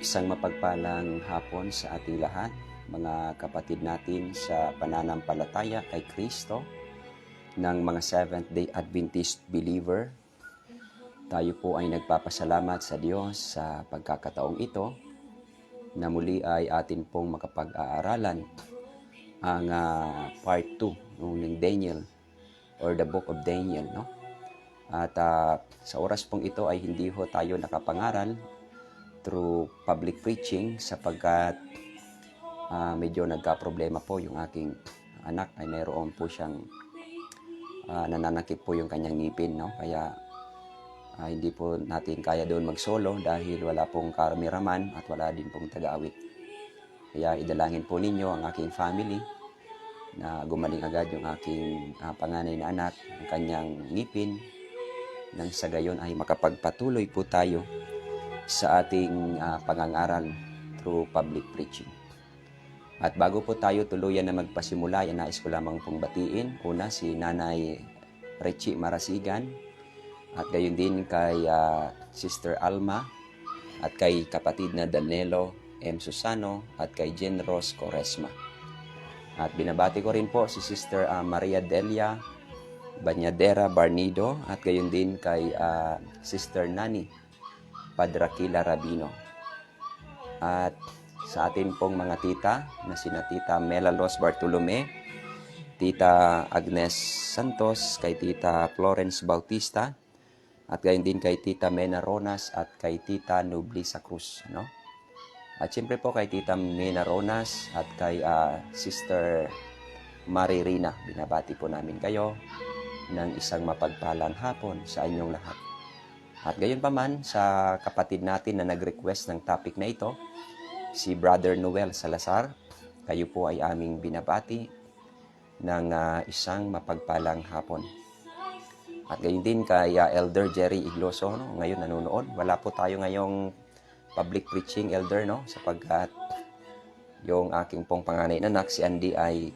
Isang mapagpalang hapon sa ating lahat, mga kapatid natin sa pananampalataya kay Kristo ng mga Seventh-day Adventist believer. Tayo po ay nagpapasalamat sa Diyos sa pagkakataong ito na muli ay atin pong makapag-aaralan ang part 2 ng Daniel or the Book of Daniel. No? At sa oras pong ito ay hindi ho tayo nakapangaral through public preaching sapagkat medyo nagka-problema po yung aking anak ay mayroon po siyang nananakit po yung kanyang ngipin, no? Kaya hindi po natin kaya doon mag-solo dahil wala pong karamiraman at wala din pong taga-awit. Kaya idalangin po ninyo ang aking family na gumaling agad yung aking panganay na anak, ang kanyang ngipin, nang sa gayon ay makapagpatuloy po tayo sa ating pangangaral through public preaching. At bago po tayo tuluyan na magpasimula, nais ko lamang pong batiin. Una, si Nanay Richie Marasigan at gayon din kay Sister Alma at kay kapatid na Danilo M. Susano at kay Jen Rose Coresma. At binabati ko rin po si Sister Maria Delia Banyadera Barnido at gayon din kay Sister Nani Padrakila Rabino. At sa atin pong mga tita na sina Tita Mela Los Bartolome, Tita Agnes Santos, kay Tita Florence Bautista, at gayon din kay Tita Mena Ronas at kay Tita Nublisa Cruz. No? At siyempre po kay Tita Mena Ronas at kay Sister Maririna. Binabati po namin kayo ng isang mapagpalang hapon sa inyong lahat. At gayon pa man sa kapatid natin na nag-request ng topic na ito, si Brother Noel Salazar, kayo po ay aming binabati ng isang mapagpalang hapon. At gayon din kay Elder Jerry Igloso, no? Ngayon nanonood. Wala po tayo ngayong public preaching, Elder, no? Sapagkat yung aking pong panganay na anak, si Andy, ay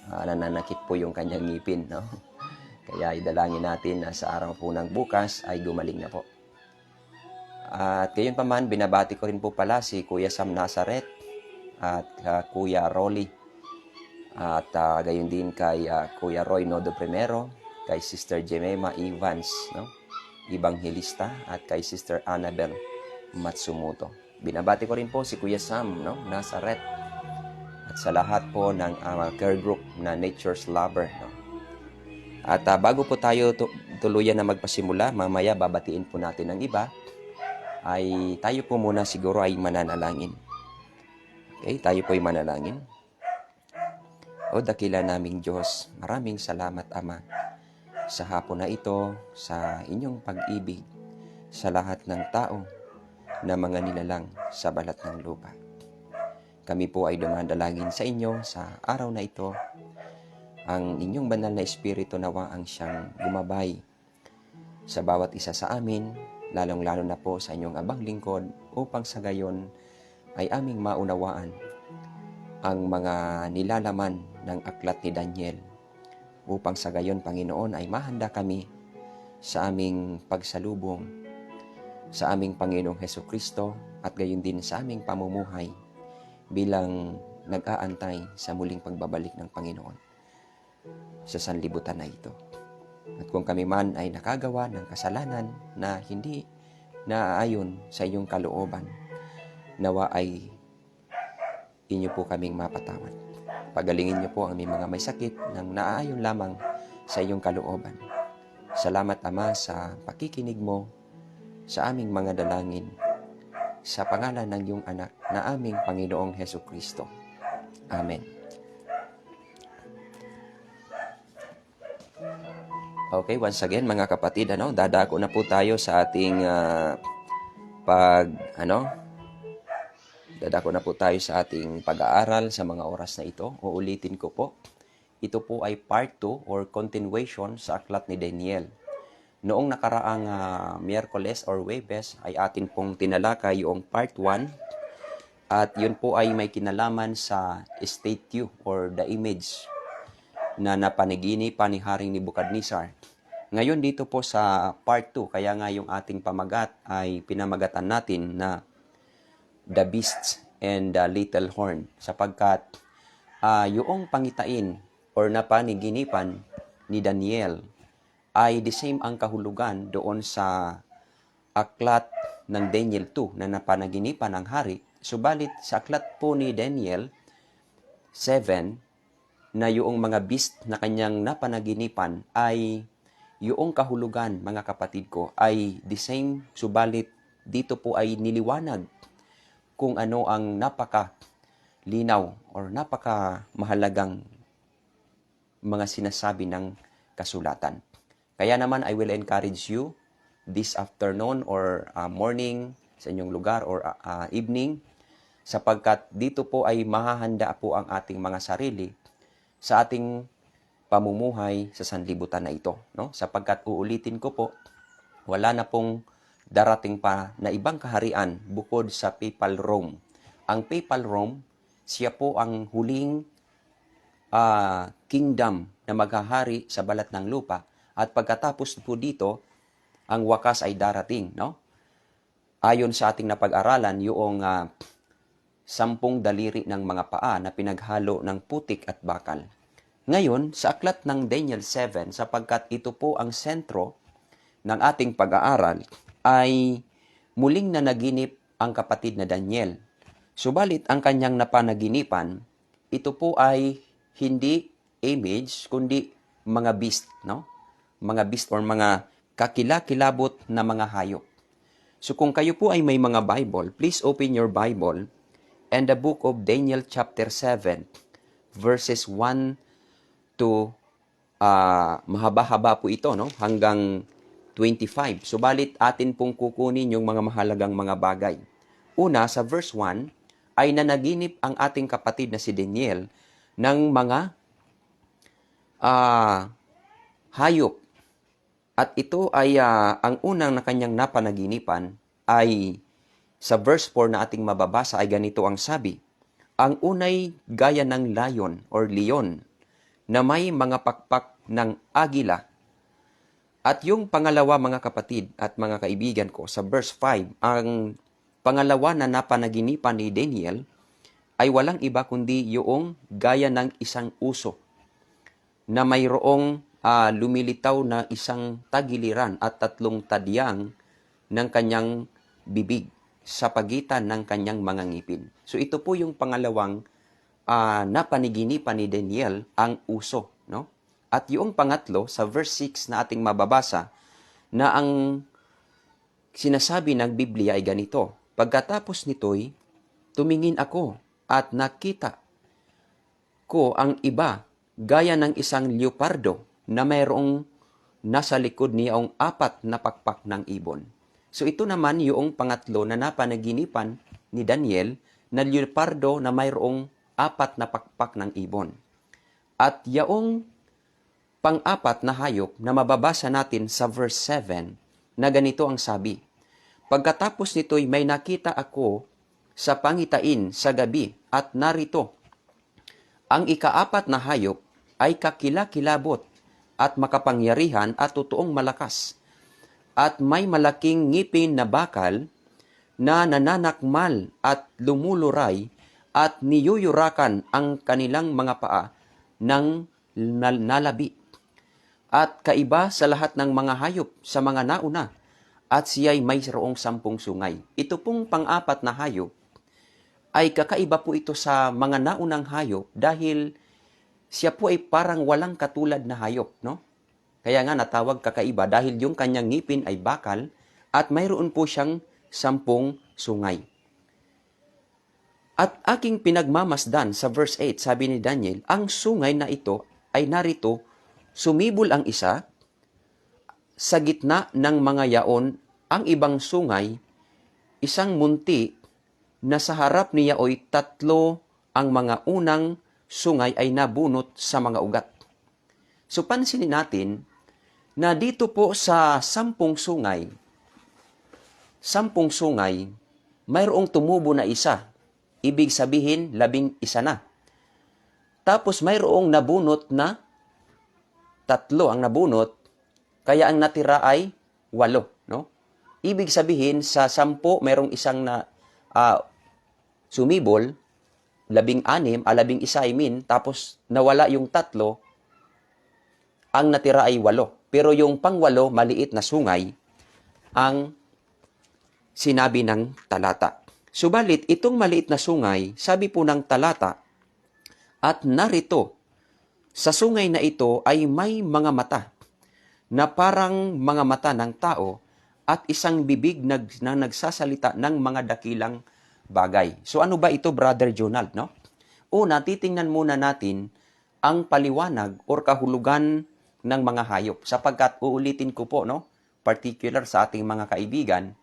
nananakit po yung kanyang ngipin, no? Kaya idalangin natin na sa araw po ng bukas ay gumaling na po. At gayon pa man, binabati ko rin po pala si Kuya Sam Nazaret at Kuya Rolly. At gayon din kay Kuya Roy Nodo Primero, kay Sister Jemima Evans, no? Evangelista, at kay Sister Annabel Matsumoto. Binabati ko rin po si Kuya Sam, no? Nazaret. At sa lahat po ng care group na Nature's Lover, no? At bago po tayo tuluyan na magpasimula, mamaya babatiin po natin ang iba, ay tayo po muna siguro ay mananalangin. Okay, tayo po ay manalangin. O dakila naming Diyos, maraming salamat Ama sa hapon na ito, sa inyong pag-ibig sa lahat ng tao na mga nilalang sa balat ng lupa. Kami po ay dumadalangin sa inyo sa araw na ito. Ang inyong banal na espiritu nawa ang siyang gumabay sa bawat isa sa amin, lalong-lalo na po sa inyong abang lingkod, upang sa gayon ay aming maunawaan ang mga nilalaman ng aklat ni Daniel, upang sa gayon, Panginoon, ay mahanda kami sa aming pagsalubong sa aming Panginoong Hesukristo at gayon din sa aming pamumuhay bilang nag-aantay sa muling pagbabalik ng Panginoon sa sanlibutan na ito. At kung kami man ay nakagawa ng kasalanan na hindi naaayon sa iyong kalooban, nawa ay inyo po kaming mapatawad. Pagalingin niyo po ang aming mga may sakit nang naaayon lamang sa iyong kalooban. Salamat Ama sa pakikinig mo sa aming mga dalangin sa pangalan ng iyong anak na aming Panginoong Hesukristo. Amen. Okay, once again mga kapatid, dadako na po tayo sa ating dadako na po tayo sa ating pag-aaral sa mga oras na ito. Uulitin ko po, ito po ay part 2 or continuation sa aklat ni Daniel. Noong nakaraang Miyerkules or Huwebes ay atin pong tinalakay yung part 1 at yun po ay may kinalaman sa statue or the image na napanaginipan ni Haring Nebukadnezar. Ngayon dito po sa part 2, kaya nga yung ating pamagat ay pinamagatan natin na the beasts and the little horn, sapagkat yung pangitain or napaniginipan ni Daniel ay the same ang kahulugan doon sa aklat ng Daniel 2 na napanaginipan ng hari. Subalit sa aklat po ni Daniel 7 na yung mga beast na kanyang napanaginipan ay yung kahulugan, mga kapatid ko, ay the same. Subalit dito po ay niliwanag kung ano ang napaka-linaw or napaka-mahalagang mga sinasabi ng kasulatan. Kaya naman, I will encourage you this afternoon or morning sa inyong lugar or evening, sapagkat dito po ay mahahanda po ang ating mga sarili sa ating pamumuhay sa sanlibutan na ito. No? Sapagkat uulitin ko po, wala na pong darating pa na ibang kaharian bukod sa Papal Rome. Ang Papal Rome, siya po ang huling kingdom na maghahari sa balat ng lupa. At pagkatapos po dito, ang wakas ay darating, no? Ayon sa ating napag-aralan, yung 10 daliri ng mga paa na pinaghalo ng putik at bakal. Ngayon, sa aklat ng Daniel 7, sapagkat ito po ang sentro ng ating pag-aaral, ay muling nanaginip ang kapatid na Daniel. Subalit, ang kanyang napanaginipan, ito po ay hindi image, kundi mga beast, no? Mga beast or mga kakilakilabot na mga hayop. So kung kayo po ay may mga Bible, please open your Bible and the book of Daniel chapter 7 verses 1 to mahaba-haba po ito, no? Hanggang 25. Subalit atin pong kukunin yung mga mahalagang mga bagay. Una, sa verse 1 ay nanaginip ang ating kapatid na si Daniel ng mga hayop. At ito ay ang unang na kanyang napanaginipan ay sa verse 4 na ating mababasa ay ganito ang sabi. Ang unay gaya ng lion or leon na may mga pakpak ng agila. At yung pangalawa, mga kapatid at mga kaibigan ko, sa verse 5, ang pangalawa na napanaginipan ni Daniel ay walang iba kundi yung gaya ng isang uso na mayroong lumilitaw na isang tagiliran at 3 tadyang ng kanyang bibig sa pagitan ng kanyang mga ngipin. So ito po yung pangalawang napaniginipan ni Daniel, ang uso, no? At yung pangatlo, sa verse 6 na ating mababasa, na ang sinasabi ng Biblia ay ganito, pagkatapos nito'y tumingin ako at nakita ko ang iba gaya ng isang leopardo na mayroong nasa likod niya ang 4 na pakpak ng ibon. So ito naman yung pangatlo na napanaginipan ni Daniel na leopardo na mayroong 4 na pakpak ng ibon. At yung pang-4 na hayop na mababasa natin sa verse 7 na ganito ang sabi, pagkatapos nito'y may nakita ako sa pangitain sa gabi at narito, ang ika-4 na hayop ay kakilakilabot at makapangyarihan at totoong malakas. At may malaking ngipin na bakal na nananakmal at lumuluray at niyuyurakan ang kanilang mga paa ng nalabi. At kaiba sa lahat ng mga hayop sa mga nauna at siya'y mayroong 10 sungay. Ito pong pang-4 na hayop ay kakaiba po ito sa mga naunang hayop dahil siya po ay parang walang katulad na hayop, no? Kaya nga natawag kakaiba dahil yung kanyang ngipin ay bakal at mayroon po siyang 10 sungay. At aking pinagmamasdan sa verse 8, sabi ni Daniel, ang sungay na ito ay narito, sumibol ang isa, sa gitna ng mga yaon, ang ibang sungay, isang munti, na sa harap niya ay 3 ang mga unang sungay ay nabunot sa mga ugat. So pansinin natin na dito po sa 10 sungay, mayroong tumubo na isa. Ibig sabihin, 11 na. Tapos mayroong nabunot na 3 ang nabunot, kaya ang natira ay 8. No? Ibig sabihin, sa 10, mayroong isang na sumibol, 16, 11, tapos nawala yung 3, ang natira ay 8. Pero yung pang-8, maliit na sungay, ang sinabi ng talata. Subalit, itong maliit na sungay, sabi po ng talata, at narito, sa sungay na ito ay may mga mata, na parang mga mata ng tao, at isang bibig na nagsasalita ng mga dakilang bagay. So ano ba ito, Brother Jonald, no? Una, titingnan muna natin ang paliwanag or kahulugan ng mga hayop. Sapagkat uulitin ko po, no? Particular sa ating mga kaibigan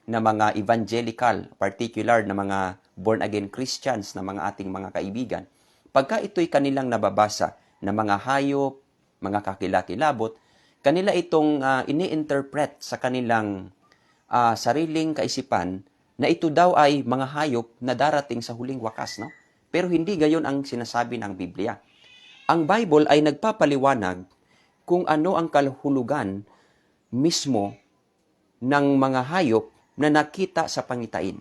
na mga evangelical, particular na mga born-again Christians na mga ating mga kaibigan. Pagka ito'y kanilang nababasa na mga hayop, mga kakilakilabot, kanila itong ini-interpret sa kanilang sariling kaisipan na ito daw ay mga hayop na darating sa huling wakas, no? Pero hindi gayon ang sinasabi ng Biblia. Ang Bible ay nagpapaliwanag kung ano ang kahulugan mismo ng mga hayop na nakita sa pangitain.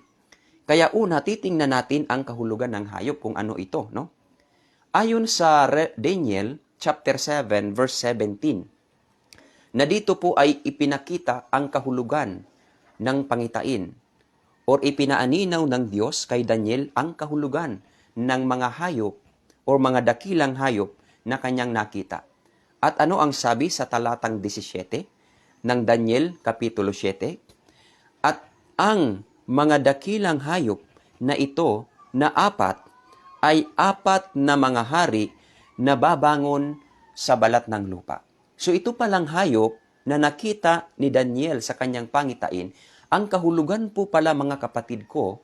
Kaya una, titingnan natin ang kahulugan ng hayop kung ano ito, no? Ayon sa Daniel chapter 7 verse 17, na dito po ay ipinakita ang kahulugan ng pangitain or ipinaaninaw ng Diyos kay Daniel ang kahulugan ng mga hayop o mga dakilang hayop na kanyang nakita. At ano ang sabi sa talatang 17 ng Daniel Kapitulo 7? At ang mga dakilang hayop na ito na 4 ay 4 na mga hari na babangon sa balat ng lupa. So ito palang hayop na nakita ni Daniel sa kanyang pangitain, ang kahulugan po pala mga kapatid ko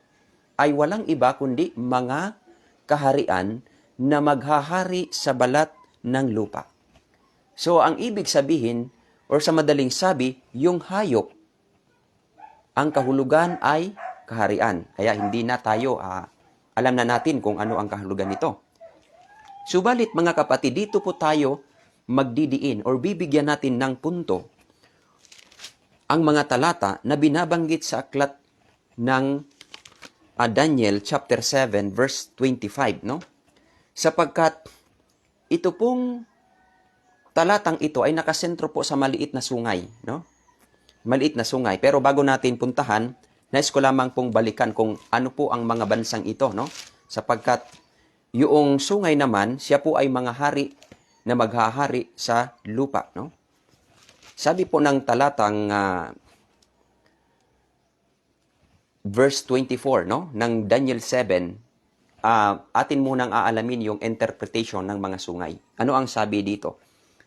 ay walang iba kundi mga kaharian na maghahari sa balat ng lupa. So ang ibig sabihin, or sa madaling sabi, yung hayop, ang kahulugan ay kaharian. Kaya hindi na tayo, alam na natin kung ano ang kahulugan nito. Subalit mga kapatid, dito po tayo magdidiin or bibigyan natin ng punto ang mga talata na binabanggit sa aklat ng Daniel chapter 7 verse 25, no? Sapagkat ito pong talatang ito ay nakasentro po sa maliit na sungay, no? Maliit na sungay. Pero bago natin puntahan, nais ko lamang pong balikan kung ano po ang mga bansang ito, no? Sapagkat yung sungay naman, siya po ay mga hari na maghahari sa lupa, no? Sabi po ng talatang verse 24, no, ng Daniel 7, atin munang aalamin yung interpretation ng mga sungay. Ano ang sabi dito?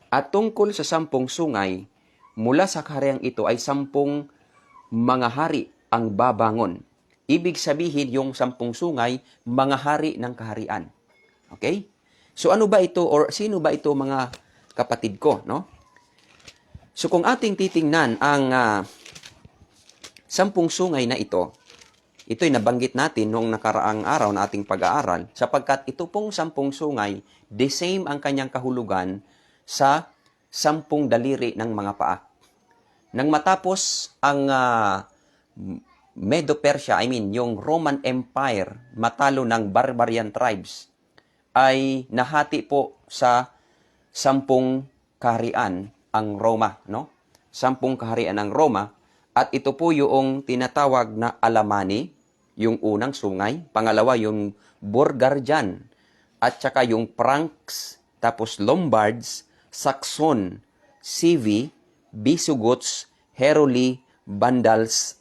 At tungkol sa 10 sungay, mula sa kahariang ito ay 10 mga hari ang babangon. Ibig sabihin yung 10 sungay, mga hari ng kaharian. Okay? So ano ba ito or sino ba ito mga kapatid ko, no? So kung ating titingnan ang 10 sungay na ito'y nabanggit natin noong nakaraang araw na ating pag-aaral sapagkat ito pong 10 sungay, the same ang kanyang kahulugan sa 10 daliri ng mga paa. Nang matapos ang Medo-Persia, yung Roman Empire, matalo ng barbarian tribes, ay nahati po sa 10 kaharian ang Roma, no? 10 kaharian ang Roma, at ito po yung tinatawag na Alamani, yung unang sungay, pangalawa yung Burgardian, at saka yung Franks, tapos Lombards, Saxon, Civi, Visigoths, Heruli, Vandals,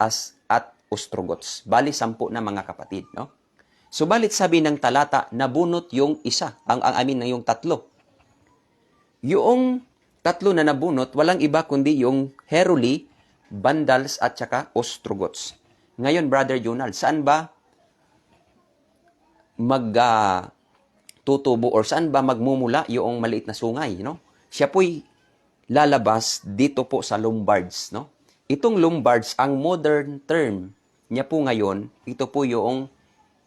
at Ostrogoths. Bali 10 na mga kapatid, no? Subalit sabi ng talata, nabunot yung isa, yung 3. Yung 3 na nabunot, walang iba kundi yung Heruli, Vandals, at saka Ostrogoths. Ngayon, Brother Jonald, saan ba tutubo or saan ba magmumula yung maliit na sungay, no? Siya po'y lalabas dito po sa Lombards, no? Itong Lombards, ang modern term niya po ngayon, ito po yung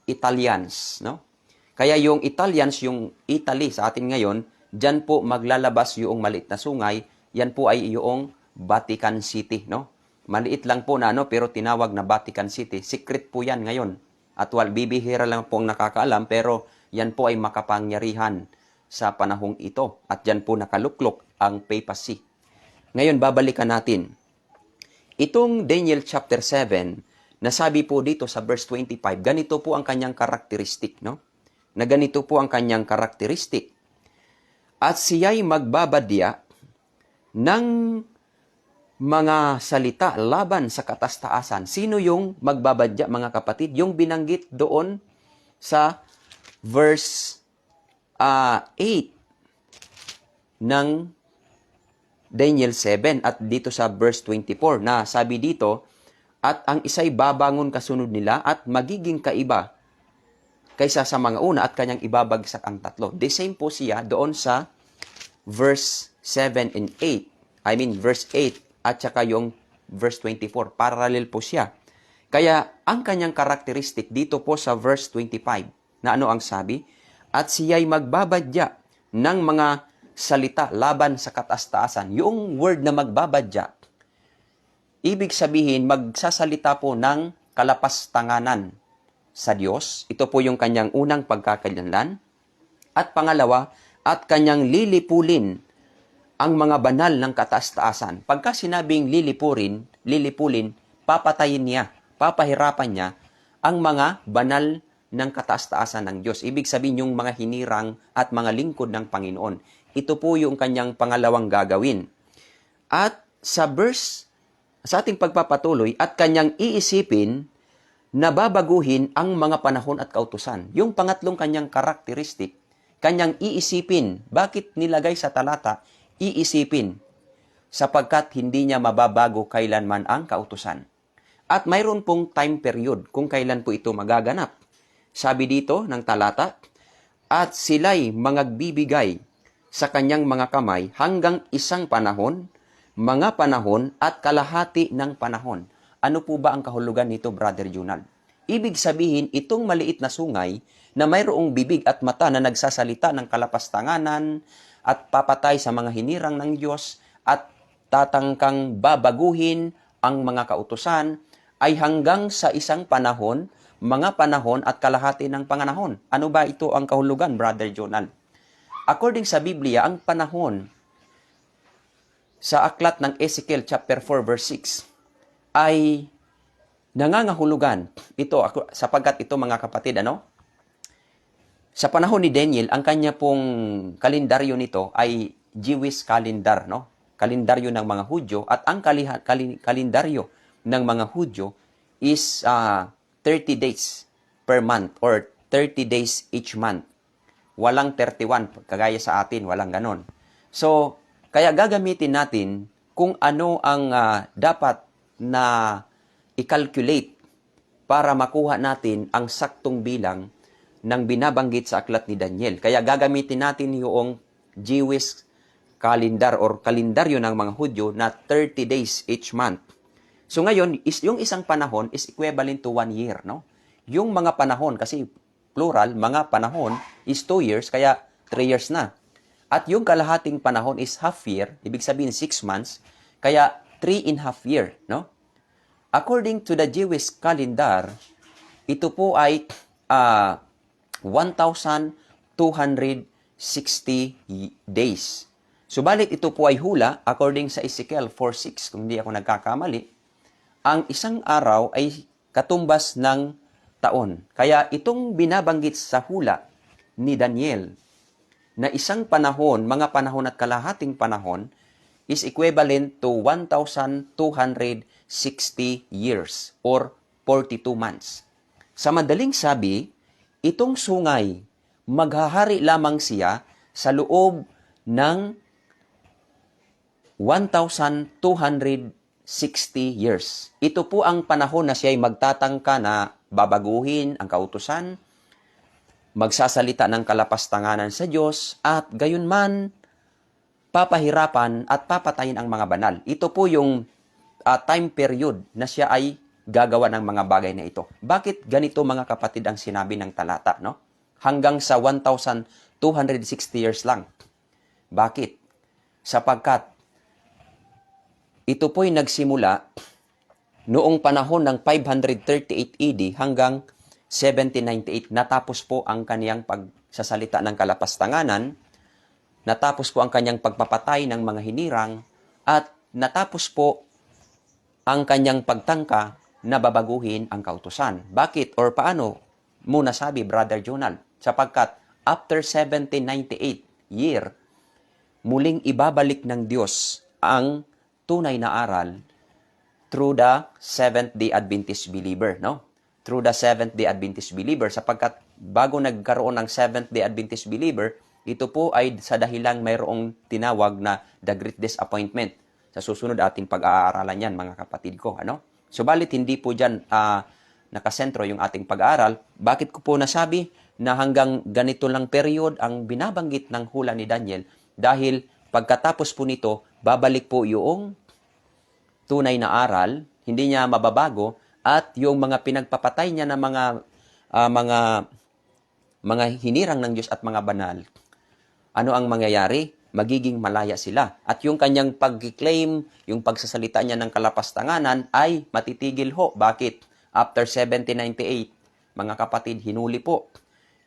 Italians, no? Kaya yung Italians, yung Italy sa atin ngayon, diyan po maglalabas yung maliit na sungay, yan po ay yung Vatican City, no? Maliit lang po na pero tinawag na Vatican City. Secret po yan ngayon. At bibihira lang po ang nakakaalam, pero yan po ay makapangyarihan sa panahong ito. At yan po nakaluklok ang papacy. Ngayon, babalikan natin. Itong Daniel chapter 7, nasabi po dito sa verse 25, ganito po ang kanyang karakteristik, no? Na ganito po ang kanyang karakteristik. At siya'y magbabadya ng mga salita laban sa katastaasan. Sino yung magbabadya, mga kapatid? Yung binanggit doon sa verse 8 ng Daniel 7 at dito sa verse 24 na sabi dito, at ang isa'y babangon kasunod nila at magiging kaiba kaysa sa mga una at kanyang ibabagsak ang tatlo. The same po siya doon sa verse 7 and 8. Verse 8 at saka yung verse 24. Parallel po siya. Kaya ang kanyang karakteristik dito po sa verse 25 na ano ang sabi? At siya'y magbabadya ng mga salita laban sa katastaasan. Yung word na magbabadya, ibig sabihin magsasalita po ng kalapastanganan sa Diyos. Ito po yung kanyang unang pagkakalanlan. At pangalawa, at kanyang lilipulin ang mga banal ng katastaasan. Pagka sinabing lilipulin, papatayin niya, papahirapan niya ang mga banal ng katastaasan ng Diyos. Ibig sabihin yung mga hinirang at mga lingkod ng Panginoon. Ito po yung kanyang pangalawang gagawin. At sa ating pagpapatuloy, at kanyang iisipin na babaguhin ang mga panahon at kautusan. Yung pangatlong kanyang karakteristik, kanyang iisipin. Bakit nilagay sa talata? Iisipin, sapagkat hindi niya mababago kailanman ang kautusan. At mayroon pong time period kung kailan po ito magaganap. Sabi dito ng talata, at sila'y magbibigay sa kanyang mga kamay hanggang isang panahon, mga panahon at kalahati ng panahon. Ano po ba ang kahulugan nito, Brother Junal? Ibig sabihin, itong maliit na sungay na mayroong bibig at mata na nagsasalita ng kalapastanganan at papatay sa mga hinirang ng Diyos at tatangkang babaguhin ang mga kautusan ay hanggang sa isang panahon, mga panahon at kalahati ng panganahon. Ano ba ito ang kahulugan, Brother Jonal? According sa Biblia, ang panahon sa aklat ng Ezekiel chapter 4 verse 6 ay nangangahulugan ito sapagkat ito, mga kapatid, sa panahon ni Daniel, ang kanya pong kalendaryo nito ay Jewish calendar, no? Kalendaryo ng mga Hudyo, at ang kalendaryo ng mga Hudyo is 30 days per month or 30 days each month. Walang 31, kagaya sa atin, walang ganon. So, kaya gagamitin natin kung ano ang dapat na i-calculate para makuha natin ang saktong bilang ng binabanggit sa aklat ni Daniel. Kaya gagamitin natin yung Jewish calendar or kalendaryo ng mga Hudyo na 30 days each month. So ngayon, yung isang panahon is equivalent to 1 year, no? Yung mga panahon, kasi plural, mga panahon is 2 years, kaya 3 years na. At yung kalahating panahon is half year, ibig sabihin 6 months, kaya 3.5 year, no? According to the Jewish calendar, ito po ay 1,260 days. Subalit ito po ay hula, according sa Ezekiel 4:6, kung hindi ako nagkakamali, ang isang araw ay katumbas ng taon. Kaya itong binabanggit sa hula ni Daniel, na isang panahon, mga panahon at kalahating panahon, is equivalent to 1,260 years or 42 months. Sa madaling sabi, itong sungay, maghahari lamang siya sa loob ng 1,260 years. Ito po ang panahon na siya ay magtatangka na babaguhin ang kautusan, magsasalita ng kalapastanganan sa Diyos, at gayunman, papahirapan at papatayin ang mga banal. Ito po yung time period na siya ay gagawa ng mga bagay na ito. Bakit ganito, mga kapatid, ang sinabi ng talata, no? Hanggang sa 1,260 years lang. Bakit? Sapagkat ito po'y nagsimula noong panahon ng 538 AD hanggang 1798, natapos po ang kaniyang pagsasalita ng kalapastanganan, natapos po ang kanyang pagpapatay ng mga hinirang, at natapos po ang kanyang pagtangka na babaguhin ang kautusan. Bakit or paano mo nasabi, Brother Jonal? Sapagkat after 1798 year, muling ibabalik ng Diyos ang tunay na aral through the Seventh-day Adventist believer, no? Through the Seventh-day Adventist believer, sapagkat bago nagkaroon ng Seventh-day Adventist believer, ito po ay sa dahilang mayroong tinawag na the Great Disappointment. Sa susunod ating pag-aaralan yan, mga kapatid ko, ano? Subalit hindi po dyan nakasentro yung ating pag-aaral. Bakit ko po nasabi na hanggang ganito lang period ang binabanggit ng hula ni Daniel? Dahil pagkatapos po nito, babalik po yung tunay na aral, hindi niya mababago, at yung mga pinagpapatay niya na mga hinirang ng Diyos at mga banal, ano ang mangyayari? Magiging malaya sila. At yung kanyang pag-claim, yung pagsasalita niya ng kalapastanganan ay matitigil ho. Bakit? After 1798, mga kapatid, hinuli po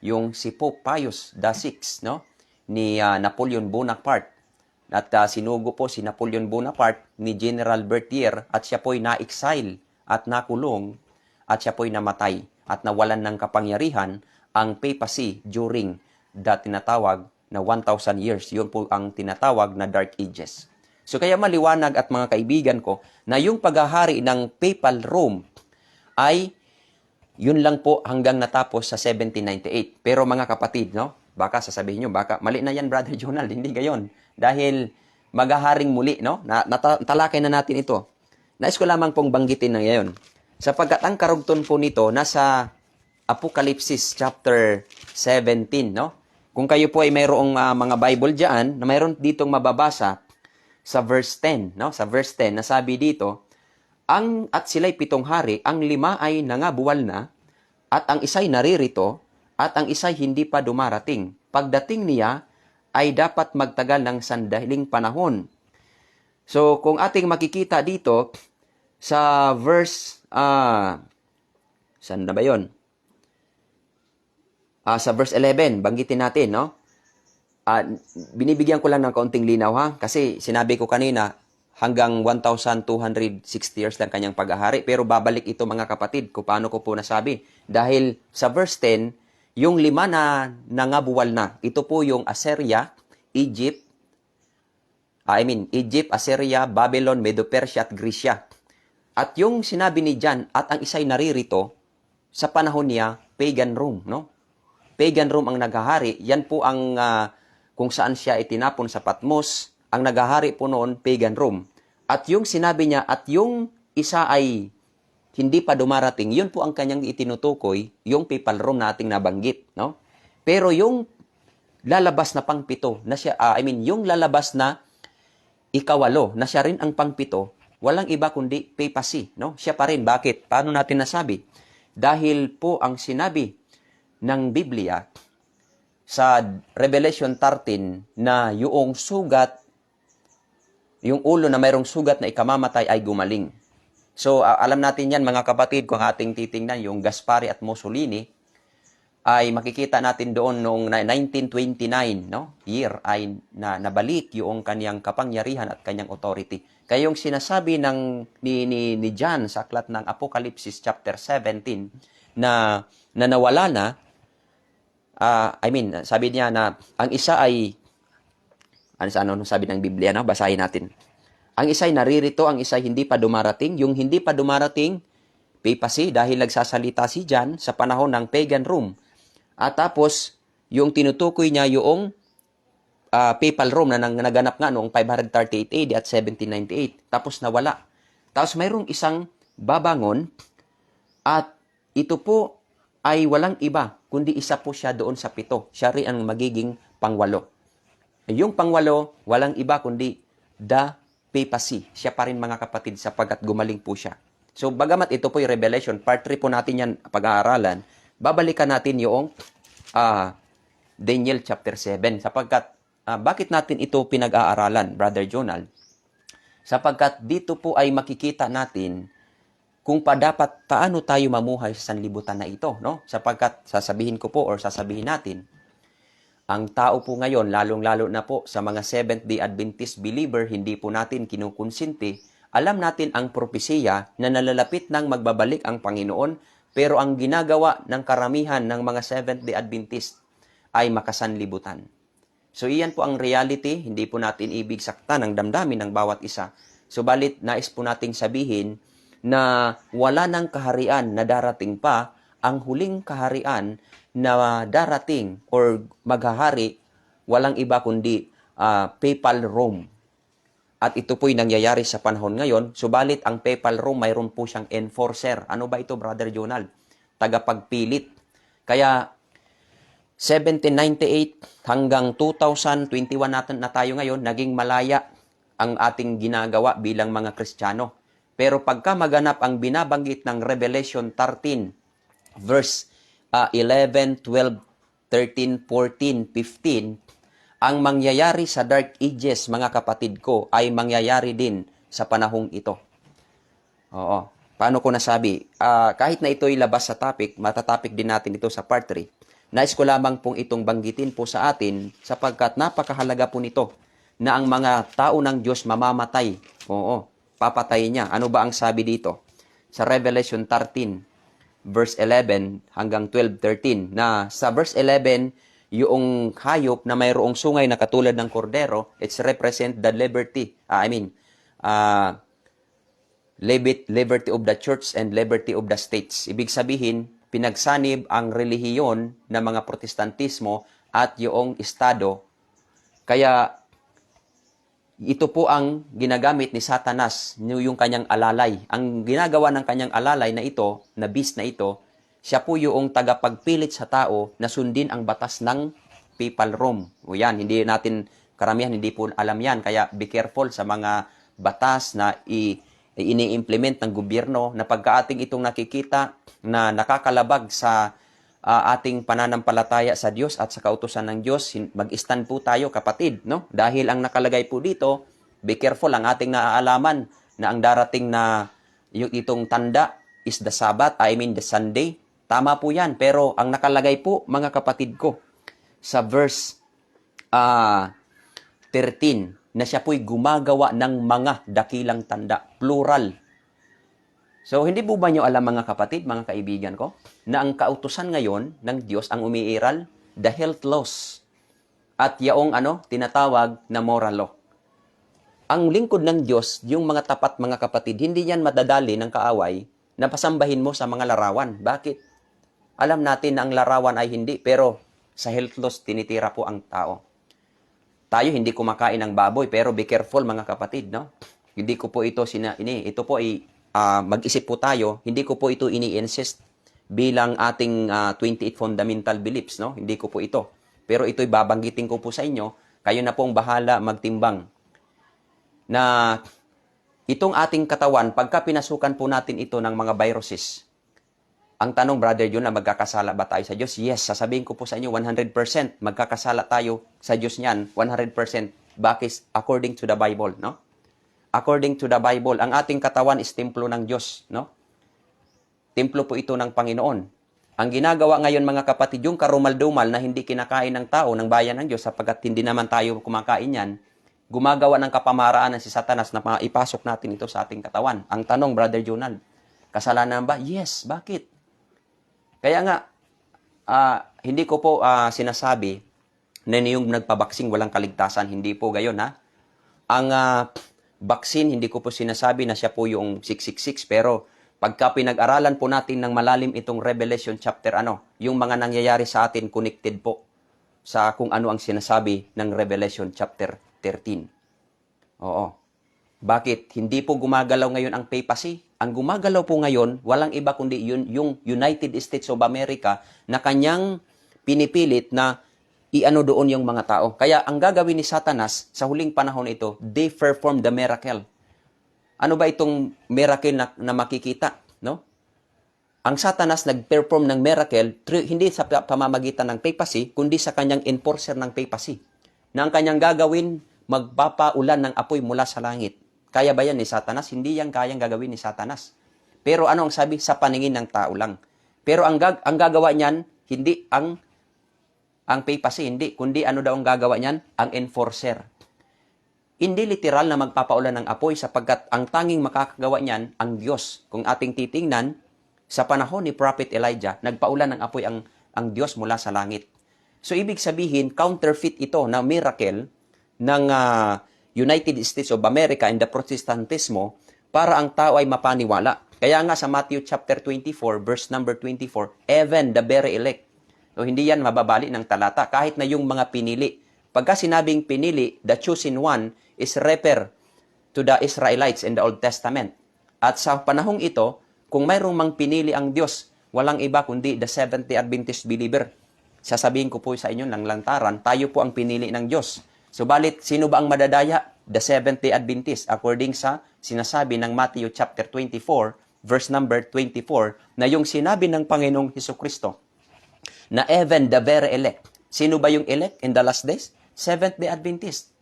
yung si Pope Pius VI, no? Ni Napoleon Bonaparte. At sinugo po si Napoleon Bonaparte ni General Berthier, at siya po'y na-exile at nakulong, at siya po'y namatay at nawalan ng kapangyarihan ang papacy during the tinatawag na 1,000 years. Yun po ang tinatawag na Dark Ages. So kaya maliwanag at mga kaibigan ko na yung paghahari ng Papal Rome ay yun lang po hanggang natapos sa 1798. Pero mga kapatid, no? Baka sasabihin nyo, baka mali na yan, Brother Jonal, hindi gayon. Dahil maghaharing muli, no? Talakay na natin ito. Nais ko lamang pong banggitin na ngayon. Sapagkat ang karugtun po nito nasa Apocalypse chapter 17, no? Kung kayo po ay mayroong mga Bible diyan, na mayroon ditong mababasa sa verse 10, no? Sa verse 10, nasabi dito, at sila'y 7 hari, ang 5 ay nangabuwal na, at ang isa'y naririto, at ang isa'y hindi pa dumarating. Pagdating niya, ay dapat magtagal ng sandaling panahon. So, kung ating makikita dito, sa verse, saan na ba yun? Sa verse 11, banggitin natin, no? Binibigyan ko lang ng kaunting linaw, ha? Kasi sinabi ko kanina, hanggang 1,260 years lang kanyang paghahari. Pero babalik ito, mga kapatid, kung paano ko po nasabi. Dahil sa verse 10, yung 5 na nangabuwal na, ito po yung Assyria, Egypt, Assyria, Babylon, Medo-Persia at Grisya. At yung sinabi ni John, at ang isa'y naririto, sa panahon niya, pagan Rome, no? Pagan Rome ang naghahari. Yan po ang kung saan siya itinapon sa Patmos. Ang naghahari po noon, pagan Rome. At yung sinabi niya, at yung isa ay hindi pa dumarating, yun po ang kanyang itinutukoy, yung Papal Rome na ating nabanggit, no? Pero yung lalabas na pang-7, na siya, yung lalabas na ikawalo, na siya rin ang pang-7, walang iba kundi papacy, no? Siya pa rin. Bakit? Paano natin nasabi? Dahil po ang sinabi ng Biblia sa Revelation 13 na yung sugat, yung ulo na mayroong sugat na ikamamatay ay gumaling. So, alam natin yan, mga kapatid, kung ating titingnan yung Gaspari at Mussolini, ay makikita natin doon noong 1929, no? Year ay nabalik yung kaniyang kapangyarihan at kanyang authority. Kaya yung sinasabi ni John sa aklat ng Apocalypse chapter 17 na nawala na, sabi niya na ang isa ay, ano sabi ng Biblia, no? Basahin natin. Ang isa'y naririto, ang isa'y hindi pa dumarating. Yung hindi pa dumarating, papacy, dahil nagsasalita si John sa panahon ng pagan Rome. At tapos, yung tinutukoy niya yung Papal Rome na naganap nga noong 538 AD at 1798. Tapos nawala. Tapos mayroong isang babangon at ito po ay walang iba, kundi isa po siya doon sa 7. Siya rin ang magiging pang-8. Yung pang-8, walang iba kundi the papacy. Siya pa rin, mga kapatid, sapagkat gumaling po siya. So, bagamat ito po yung Revelation, part 3 po natin yan pag-aaralan, babalikan natin yung Daniel chapter 7. Sapagkat, bakit natin ito pinag-aaralan, Brother Jonal? Sapagkat dito po ay makikita natin kung paano tayo mamuhay sa sanlibutan na ito, no? Sapagkat sasabihin natin, ang tao po ngayon, lalong-lalo na po sa mga Seventh-day Adventist believer, hindi po natin kinukonsinti. Alam natin ang propesiya na nalalapit ng magbabalik ang Panginoon, pero ang ginagawa ng karamihan ng mga Seventh-day Adventist ay makasanlibutan. So iyan po ang reality, hindi po natin ibig saktan ang damdamin ng bawat isa. Subalit, nais po nating sabihin na wala ng kaharian na darating pa, ang huling kaharian na darating or maghahari, walang iba kundi Papal Rome. At ito po'y nangyayari sa panahon ngayon, subalit ang Papal Rome mayroon po siyang enforcer. Ano ba ito, Brother Jonald? Tagapagpilit. Kaya 1798 hanggang 2021 natin na tayo ngayon, naging malaya ang ating ginagawa bilang mga Kristiyano. Pero pagka maganap ang binabanggit ng Revelation 13, verse 11, 12, 13, 14, 15, ang mangyayari sa Dark Ages, mga kapatid ko, ay mangyayari din sa panahong ito. Oo. Paano ko nasabi? Kahit na ito'y labas sa topic, matatapik din natin ito sa part 3. Nais ko lamang pong itong banggitin po sa atin sapagkat napakahalaga po nito na ang mga tao ng Diyos mamamatay. Oo. Papatay niya. Ano ba ang sabi dito? Sa Revelation 13, verse 11 hanggang 12:13, na sa verse 11, yung hayop na mayroong sungay na katulad ng kordero, it's represent the liberty. Liberty of the church and liberty of the states. Ibig sabihin, pinagsanib ang relihiyon ng mga protestantismo at yung estado. Kaya ito po ang ginagamit ni Satanas, yung kanyang alalay. Ang ginagawa ng kanyang alalay na ito, na beast na ito, siya po yung tagapagpilit sa tao na sundin ang batas ng Papal Rome. O yan, karamihan hindi po alam yan. Kaya be careful sa mga batas na ini-implement ng gobyerno na pagka-ating itong nakikita na nakakalabag sa ating pananampalataya sa Diyos at sa kautusan ng Diyos, mag-stand po tayo, kapatid, no? Dahil ang nakalagay po dito, be careful, ang ating naaalaman na ang darating na itong tanda is the Sabbath, the Sunday. Tama po yan, pero ang nakalagay po, mga kapatid ko, sa verse 13, na siya po'y gumagawa ng mga dakilang tanda, plural. So, hindi po ba nyo alam, mga kapatid, mga kaibigan ko, na ang kautusan ngayon ng Diyos ang umiiral, the health laws, at yaong tinatawag na moral law. Ang lingkod ng Diyos, yung mga tapat, mga kapatid, hindi yan madadali ng kaaway na pasambahin mo sa mga larawan. Bakit? Alam natin na ang larawan ay hindi, pero sa health laws, tinitira po ang tao. Tayo hindi kumakain ng baboy, pero be careful, mga kapatid, no? Hindi ko po ito ito po ay mag-isip po tayo, hindi ko po ito ini-insist bilang ating 28 fundamental beliefs, no? Hindi ko po ito. Pero ito'y babanggitin ko po sa inyo, kayo na pong bahala magtimbang. Na itong ating katawan, pagka pinasukan po natin ito ng mga viruses, ang tanong, Brother John, na magkakasala ba tayo sa Diyos? Yes, sasabihin ko po sa inyo, 100% magkakasala tayo sa Diyos niyan, 100%. Bakit? According to the Bible, no? According to the Bible, ang ating katawan is templo ng Diyos, no? Templo po ito ng Panginoon. Ang ginagawa ngayon, mga kapatid, yung karumal-dumal na hindi kinakain ng tao, ng bayan ng Diyos, sapagkat hindi naman tayo kumakain yan, gumagawa ng kapamaraan ng si Satanas na ipasok natin ito sa ating katawan. Ang tanong, Brother Jonald, kasalanan ba? Yes. Bakit? Kaya nga, hindi ko po sinasabi na yung nagpabaksing walang kaligtasan. Hindi po gayon, ha? Ang vaccine, hindi ko po sinasabi na siya po yung 666, pero pagka pinag-aralan po natin ng malalim itong Revelation chapter, yung mga nangyayari sa atin connected po sa kung ano ang sinasabi ng Revelation chapter 13. Oo. Bakit? Hindi po gumagalaw ngayon ang papacy. Ang gumagalaw po ngayon, walang iba kundi yung United States of America na kanyang pinipilit na doon yung mga tao. Kaya ang gagawin ni Satanas sa huling panahon ito, they perform the miracle. Ano ba itong miracle na makikita? No? Ang Satanas nag-perform ng miracle hindi sa pamamagitan ng papacy, kundi sa kanyang enforcer ng papacy. Na ang kanyang gagawin, magpapaulan ng apoy mula sa langit. Kaya ba yan ni Satanas? Hindi yan kayang gagawin ni Satanas. Pero ano ang sabi? Sa paningin ng tao lang. Pero ang gagawa niyan, hindi ang papacy, hindi. Kundi ano daw ang gagawa niyan? Ang enforcer. Hindi literal na magpapaulan ng apoy sapagkat ang tanging makakagawa niyan, ang Diyos. Kung ating titingnan, sa panahon ni Prophet Elijah, nagpaulan ng apoy ang Diyos mula sa langit. So, ibig sabihin, counterfeit ito na miracle ng United States of America and the Protestantismo para ang tao ay mapaniwala. Kaya nga sa Matthew chapter 24, verse number 24, even the very elect. So, hindi yan mababali ng talata, kahit na yung mga pinili. Pagka sinabing pinili, the chosen one is refer to the Israelites in the Old Testament. At sa panahong ito, kung mayroong mang pinili ang Diyos, walang iba kundi the Seventh-day Adventist believer. Sasabihin ko po sa inyo ng lantaran, tayo po ang pinili ng Diyos. Subalit, sino ba ang madadaya? The Seventh-day Adventist, according sa sinasabi ng Matthew chapter 24, verse number 24, na yung sinabi ng Panginoong Hesukristo, na even the very elect. Sino ba yung elect in the last days? Seventh-day Adventist.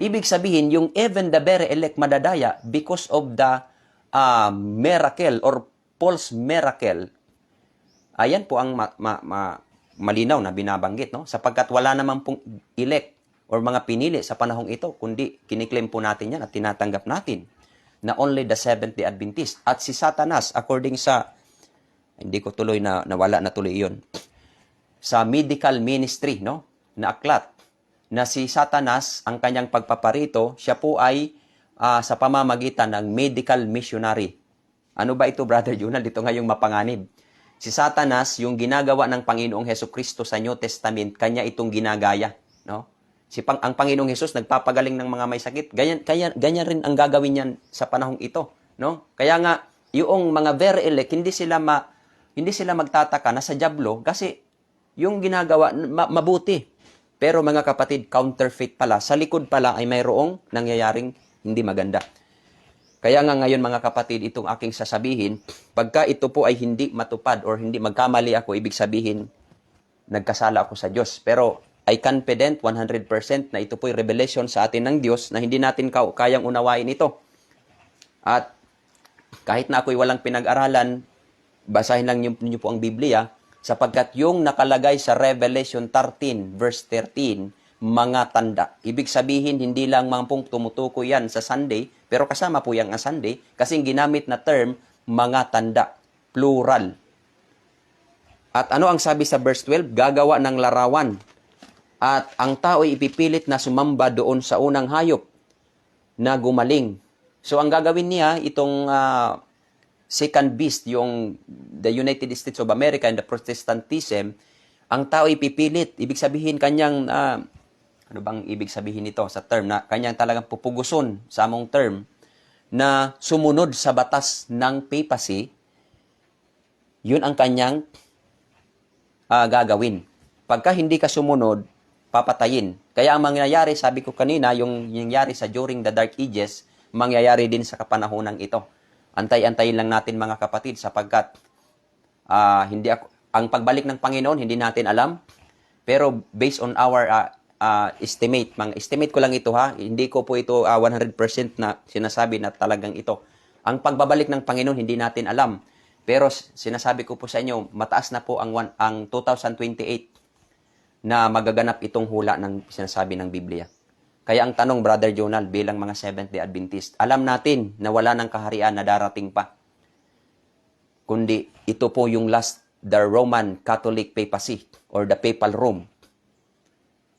Ibig sabihin, yung even the very elect madadaya because of the miracle or false miracle. Ayan po ang malinaw na binabanggit, no? Sapagkat wala naman pong elect or mga pinili sa panahong ito, kundi kiniklaim po natin yan at tinatanggap natin na only the Seventh-day Adventist. At si Satanas, according sa, hindi ko tuloy na nawala na tuloy yun, sa medical ministry, no, na aklat, na si Satanas, ang kanyang pagpaparito, siya po ay sa pamamagitan ng medical missionary. Ano ba ito, Brother Junal? Dito ngayong mapanganib. Si Satanas, yung ginagawa ng Panginoong Hesukristo sa New Testament, kanya itong ginagaya, no? Ang Panginoong Hesus nagpapagaling ng mga may sakit. Ganyan rin ang gagawin niyan sa panahong ito, no? Kaya nga yung mga very elect hindi sila magtataka na sa dyablo kasi yung ginagawa mabuti. Pero mga kapatid, counterfeit pala. Sa likod pala ay mayroong nangyayaring hindi maganda. Kaya nga ngayon mga kapatid, itong aking sasabihin, pagka ito po ay hindi matupad or hindi magkamali ako, ibig sabihin nagkasala ako sa Diyos. Pero I confident 100% na ito po'y revelation sa atin ng Diyos na hindi natin kayang unawain ito. At kahit na ako'y walang pinag-aralan, basahin lang niyo po ang Biblia, sapagkat yung nakalagay sa Revelation 13, verse 13, mga tanda. Ibig sabihin, hindi lang mga pong tumutukoy yan sa Sunday, pero kasama po yan ang Sunday, kasi ginamit na term, mga tanda, plural. At ano ang sabi sa verse 12? Gagawa ng larawan. At ang tao ay ipipilit na sumamba doon sa unang hayop na gumaling. So ang gagawin niya, itong second beast, yung the United States of America and the Protestantism, ang tao ay ipipilit. Ibig sabihin kanyang, ano bang ibig sabihin nito sa term? Na kanyang talagang pupuguson sa among term na sumunod sa batas ng papacy, yun ang kanyang gagawin. Pagka hindi ka sumunod, papatayin. Kaya ang mangyayari, sabi ko kanina, yung nangyayari sa during the Dark Ages, mangyayari din sa kapanahonan ito. Antay-antayin lang natin mga kapatid sapagkat ang pagbalik ng Panginoon, hindi natin alam. Pero based on our estimate ko lang ito ha, hindi ko po ito 100% na sinasabi na talagang ito. Ang pagbabalik ng Panginoon, hindi natin alam. Pero sinasabi ko po sa inyo, mataas na po ang 2028 na magaganap itong hula ng sinasabi ng Biblia. Kaya ang tanong, Brother Jonal, bilang mga Seventh-day Adventist, alam natin na wala ng kaharian na darating pa. Kundi ito po yung the Roman Catholic Papacy or the Papal Rome.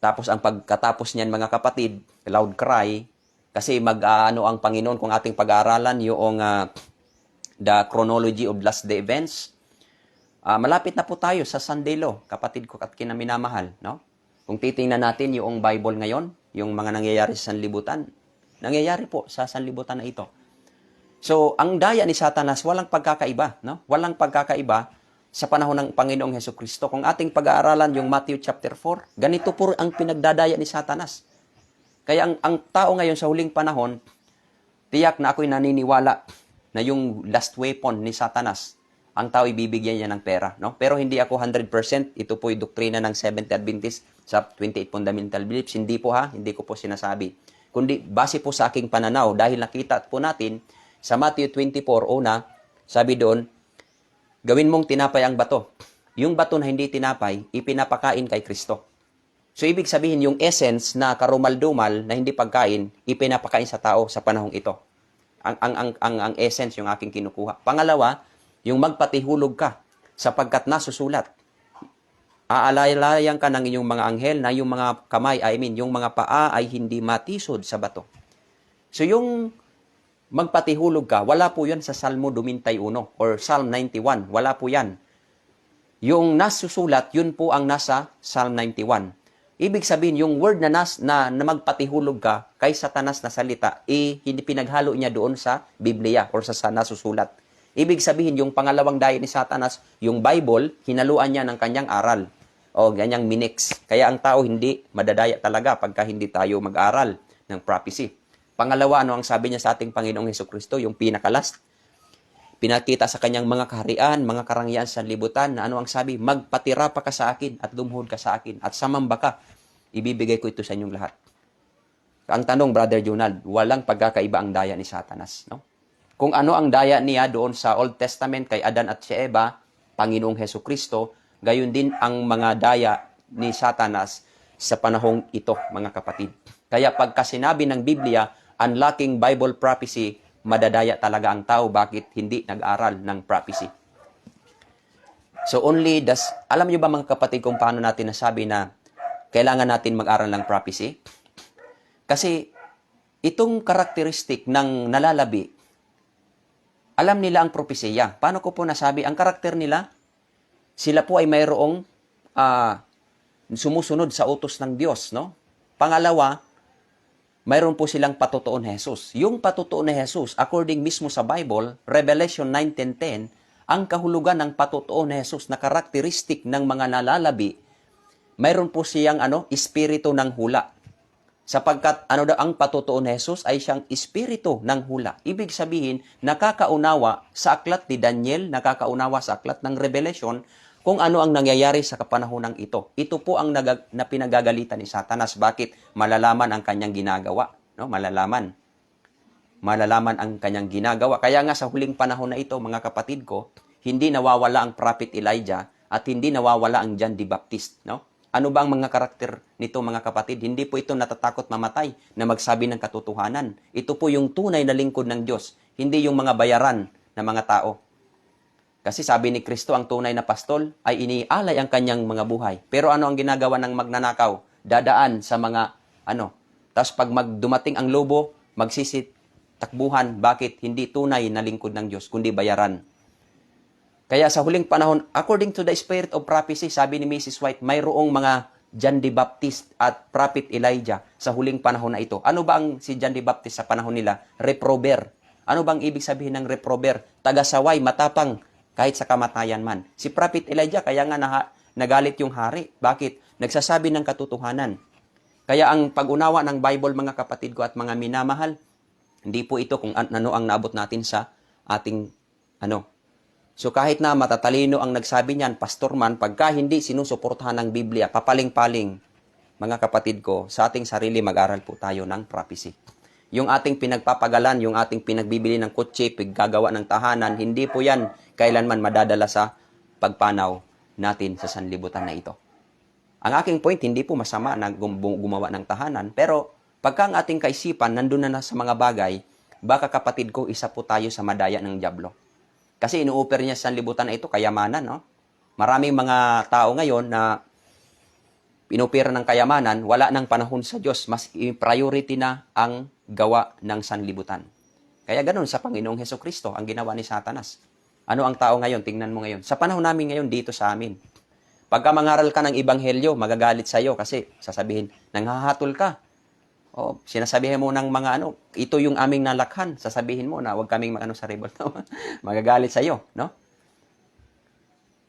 Tapos ang pagkatapos niyan mga kapatid, loud cry, kasi mag-ano ang Panginoon kung ating pag-aaralan yung the chronology of last day events. Malapit na po tayo sa Sunday Law, kapatid ko at kinaminamahal, no? Kung titingnan natin yung Bible ngayon, yung mga nangyayari sa sanlibutan, nangyayari po sa sanlibutan na ito. So, ang daya ni Satanas, walang pagkakaiba, no? Walang pagkakaiba sa panahon ng Panginoong Hesukristo. Kung ating pag-aaralan yung Matthew chapter 4, ganito po ang pinagdadaya ni Satanas. Kaya ang tao ngayon sa huling panahon, tiyak na ako'y naniniwala na yung last weapon ni Satanas, ang tao ibibigyan niya ng pera, no? Pero hindi ako 100%, ito po yung doktrina ng Seventh-day Adventist sa 28 Fundamental Beliefs. Hindi po ha, hindi ko po sinasabi. Kundi base po sa aking pananaw, dahil nakita po natin sa Matthew 24, una, Sabi doon, gawin mong tinapay ang bato. Yung bato na hindi tinapay, ipinapakain kay Kristo. So, ibig sabihin, yung essence na karumal-dumal na hindi pagkain, ipinapakain sa tao sa panahong ito. Ang essence yung aking kinukuha. Pangalawa, yung magpatihulog ka sapagkat nasusulat. Aalalayan ka ng inyong mga anghel na yung mga kamay, yung mga paa ay hindi matisod sa bato. So, yung magpatihulog ka, wala po yan sa Salmo 21 or Psalm 91. Wala po yan. Yung nasusulat, yun po ang nasa Psalm 91. Ibig sabihin, yung word na magpatihulog ka kay Satanas na salita, hindi pinaghalo niya doon sa Biblia or sa nasusulat. Ibig sabihin, yung pangalawang daya ni Satanas, yung Bible, hinaluan niya ng kanyang aral o ganyang minix. Kaya ang tao hindi madadaya talaga pagka hindi tayo mag-aral ng prophecy. Pangalawa, ano ang sabi niya sa ating Panginoong Hesukristo? Yung pinakalast. Pinakita sa kanyang mga kaharian, mga karangyaan sa libutan, na ano ang sabi? Magpatira pa ka sa akin at lumuhod ka sa akin at samamba ka. Ibibigay ko ito sa inyong lahat. Ang tanong, Brother Junald, walang pagkakaiba ang daya ni Satanas. No? Kung ano ang daya niya doon sa Old Testament kay Adan at si Eva, Panginoong Hesukristo, gayon din ang mga daya ni Satanas sa panahong ito, mga kapatid. Kaya pagka sinabi ng Biblia, unlocking Bible prophecy, madadaya talaga ang tao. Bakit hindi nag-aral ng prophecy? So alam niyo ba mga kapatid kung paano natin nasabi na kailangan natin mag-aral ng prophecy? Kasi itong karakteristik ng nalalabi, alam nila ang propesya. Paano ko po nasabi? Ang karakter nila, sila po ay mayroong sumusunod sa utos ng Diyos. No? Pangalawa, mayroon po silang patutuon ni Jesus. Yung patutuon ni Jesus, according mismo sa Bible, Revelation 9:10, ang kahulugan ng patutuon ni Jesus na karakteristik ng mga nalalabi, mayroon po siyang espiritu ng hula. Sapagkat ang patutuon ni Jesus ay siyang espiritu ng hula. Ibig sabihin, nakakaunawa sa aklat ni Daniel, nakakaunawa sa aklat ng Revelation, kung ano ang nangyayari sa kapanahonang ito. Ito po ang na pinagagalitan ni Satanas. Bakit? Malalaman ang kanyang ginagawa. No? Malalaman ang kanyang ginagawa. Kaya nga sa huling panahon na ito, mga kapatid ko, hindi nawawala ang Prophet Elijah at hindi nawawala ang John the Baptist. No? Ano ba ang mga karakter nito, mga kapatid? Hindi po ito natatakot mamatay na magsabi ng katotohanan. Ito po yung tunay na lingkod ng Diyos, hindi yung mga bayaran na mga tao. Kasi sabi ni Kristo, ang tunay na pastol ay inialay ang kanyang mga buhay. Pero ano ang ginagawa ng magnanakaw? Dadaan sa mga Tapos pag dumating ang lobo, takbuhan. Bakit? Hindi tunay na lingkod ng Diyos, kundi bayaran. Kaya sa huling panahon, according to the spirit of prophecy, sabi ni Mrs. White, mayroong mga John the Baptist at Prophet Elijah sa huling panahon na ito. Ano ba ang si John the Baptist sa panahon nila? Reprober. Ano bang ibig sabihin ng reprober? Tagasaway, matapang, kahit sa kamatayan man. Si Prophet Elijah, kaya nga nagalit yung hari. Bakit? Nagsasabi ng katotohanan. Kaya ang pag-unawa ng Bible, mga kapatid ko at mga minamahal, hindi po ito kung ano ang naabot natin sa ating So kahit na matatalino ang nagsabi niyan, pastor man, pagka hindi sinusuportahan ng Biblia, papaling-paling, mga kapatid ko, sa ating sarili mag-aral po tayo ng prophecy. Yung ating pinagpapagalan, yung ating pinagbibili ng kotse, paggagawa ng tahanan, hindi po yan kailanman madadala sa pagpanaw natin sa sanlibutan na ito. Ang aking point, hindi po masama na gumawa ng tahanan, pero pagka ang ating kaisipan nandun na sa mga bagay, baka kapatid ko, isa po tayo sa madaya ng dyablo. Kasi inuuper niya sa sanlibutan na ito, kayamanan. No? Maraming mga tao ngayon na inupira ng kayamanan, wala ng panahon sa Diyos, mas priority na ang gawa ng sanlibutan. Kaya ganun sa Panginoong Hesukristo, ang ginawa ni Satanas. Ano ang tao ngayon? Tingnan mo ngayon. Sa panahon namin ngayon, dito sa amin. Pagka mangaral ka ng Ebanghelyo, magagalit sa iyo kasi sasabihin, nanghahatol ka. O, sinasabihin mo ng mga ito yung aming nalakhan. Sasabihin mo na huwag kaming sa rebel. Magagalit sa iyo, no?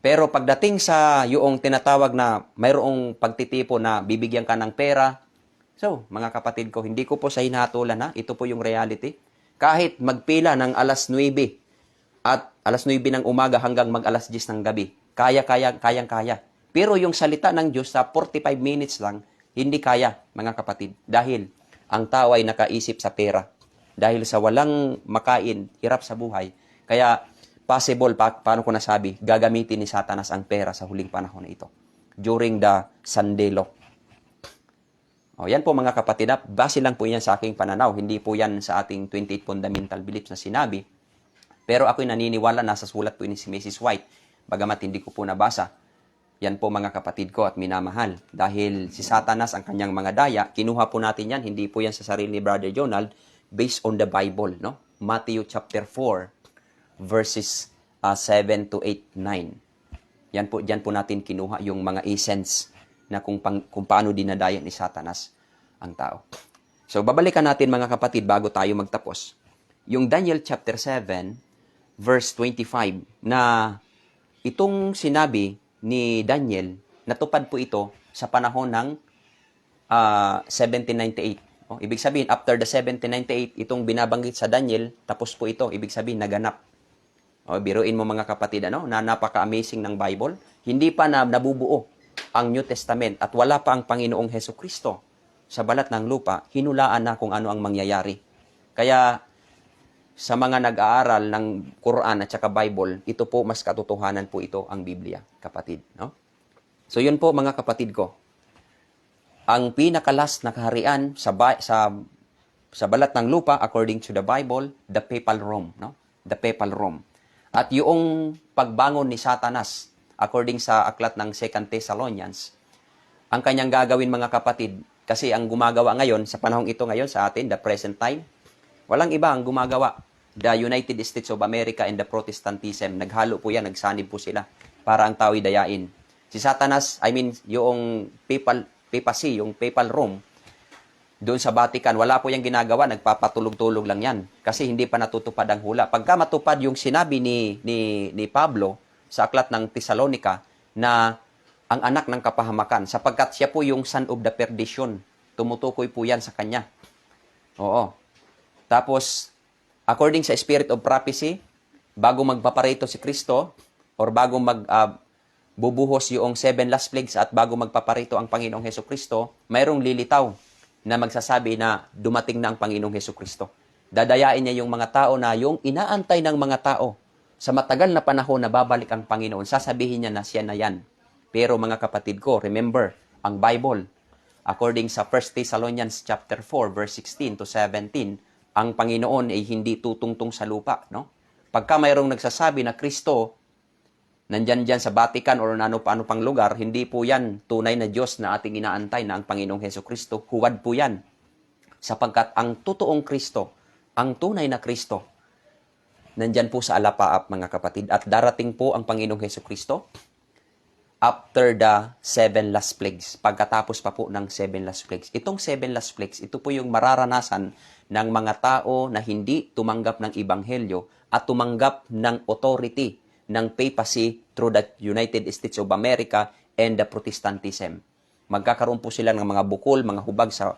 Pero pagdating sa yung tinatawag na mayroong pagtitipo na bibigyan ka ng pera, so, mga kapatid ko, hindi ko po sa hinahatulan ha. Ito po yung reality. Kahit magpila ng alas 9 at alas 9 ng umaga hanggang mag-alas 10 ng gabi, kayang-kaya. Pero yung salita ng Diyos sa 45 minutes lang, hindi kaya, mga kapatid. Dahil ang tao ay nakaisip sa pera. Dahil sa walang makain, hirap sa buhay. Kaya possible, paano ko nasabi, gagamitin ni Satanas ang pera sa huling panahon na ito. During the Sunday law. O, yan po mga kapatid, base lang po yan sa aking pananaw. Hindi po yan sa ating 28 fundamental beliefs na sinabi. Pero ako'y naniniwala, nasa sulat po ni si Mrs. White, bagamat hindi ko po nabasa. Yan po mga kapatid ko at minamahal. Dahil si Satanas, ang kanyang mga daya, kinuha po natin yan, hindi po yan sa sarili ni Brother Jonald, based on the Bible, no? Matthew chapter 4, verses 7 to 8, 9. Yan po natin kinuha yung mga essence na kung paano dinadaya ni Satanas ang tao. So, babalikan natin mga kapatid bago tayo magtapos. Yung Daniel chapter 7, verse 25, na itong sinabi ni Daniel, natupad po ito sa panahon ng 1798. Ibig sabihin, after the 1798, itong binabanggit sa Daniel, tapos po ito, ibig sabihin, naganap. Biruin mo mga kapatid, na napaka-amazing ng Bible. Hindi pa na nabubuo ang New Testament at wala pa ang Panginoong Hesukristo sa balat ng lupa, hinulaan na kung ano ang mangyayari. Kaya sa mga nag-aaral ng Quran at saka Bible, ito po mas katotohanan po ito ang Biblia, kapatid. No? So yun po mga kapatid ko. Ang pinakalas na kaharian sa balat ng lupa, according to the Bible, the Papal Rome. No? The Papal Rome. At yung pagbangon ni Satanas, according sa aklat ng 2 Thessalonians, ang kanyang gagawin mga kapatid, kasi ang gumagawa ngayon, sa panahong ito ngayon sa atin, the present time, walang iba ang gumagawa. The United States of America and the Protestantism, naghalo po yan, nagsanib po sila para ang tao'y dayain. Si Satanas, yung papacy, yung Papal Rome, doon sa Vatican, wala po yung ginagawa, nagpapatulog-tulog lang yan. Kasi hindi pa natutupad ang hula. Pagka matupad yung sinabi ni Pablo, sa aklat ng Thessalonica, na ang anak ng kapahamakan, sapagkat siya po yung son of the perdition. Tumutukoy po yan sa kanya. Oo. Tapos, according sa spirit of prophecy, bago magpaparito si Kristo, or bago bubuhos yung 7 last plagues at bago magpaparito ang Panginoong Hesukristo, mayroong lilitaw na magsasabi na dumating na ang Panginoong Hesukristo. Dadayain niya yung mga tao na yung inaantay ng mga tao. Sa matagal na panahon na babalik ang Panginoon, sasabihin niya na siya na yan. Pero mga kapatid ko, remember, ang Bible, according sa 1 Thessalonians chapter 4, verse 16 to 17, ang Panginoon ay hindi tutungtong sa lupa. No? Pagka mayroong nagsasabi na Kristo, nandyan dyan sa Vatican or ano paano pang lugar, hindi po yan tunay na Diyos na ating inaantay na ang Panginoong Hesukristo. Huwad po yan. Sapagkat ang totoong Kristo, ang tunay na Kristo, nandyan po sa alapaap mga kapatid. At darating po ang Panginoong Hesukristo after the 7 last plagues. Pagkatapos pa po ng 7 last plagues. Itong 7 last plagues, ito po yung mararanasan ng mga tao na hindi tumanggap ng Ebanghelyo at tumanggap ng authority ng papacy through the United States of America and the Protestantism. Magkakaroon po sila ng mga bukol, mga hubag sa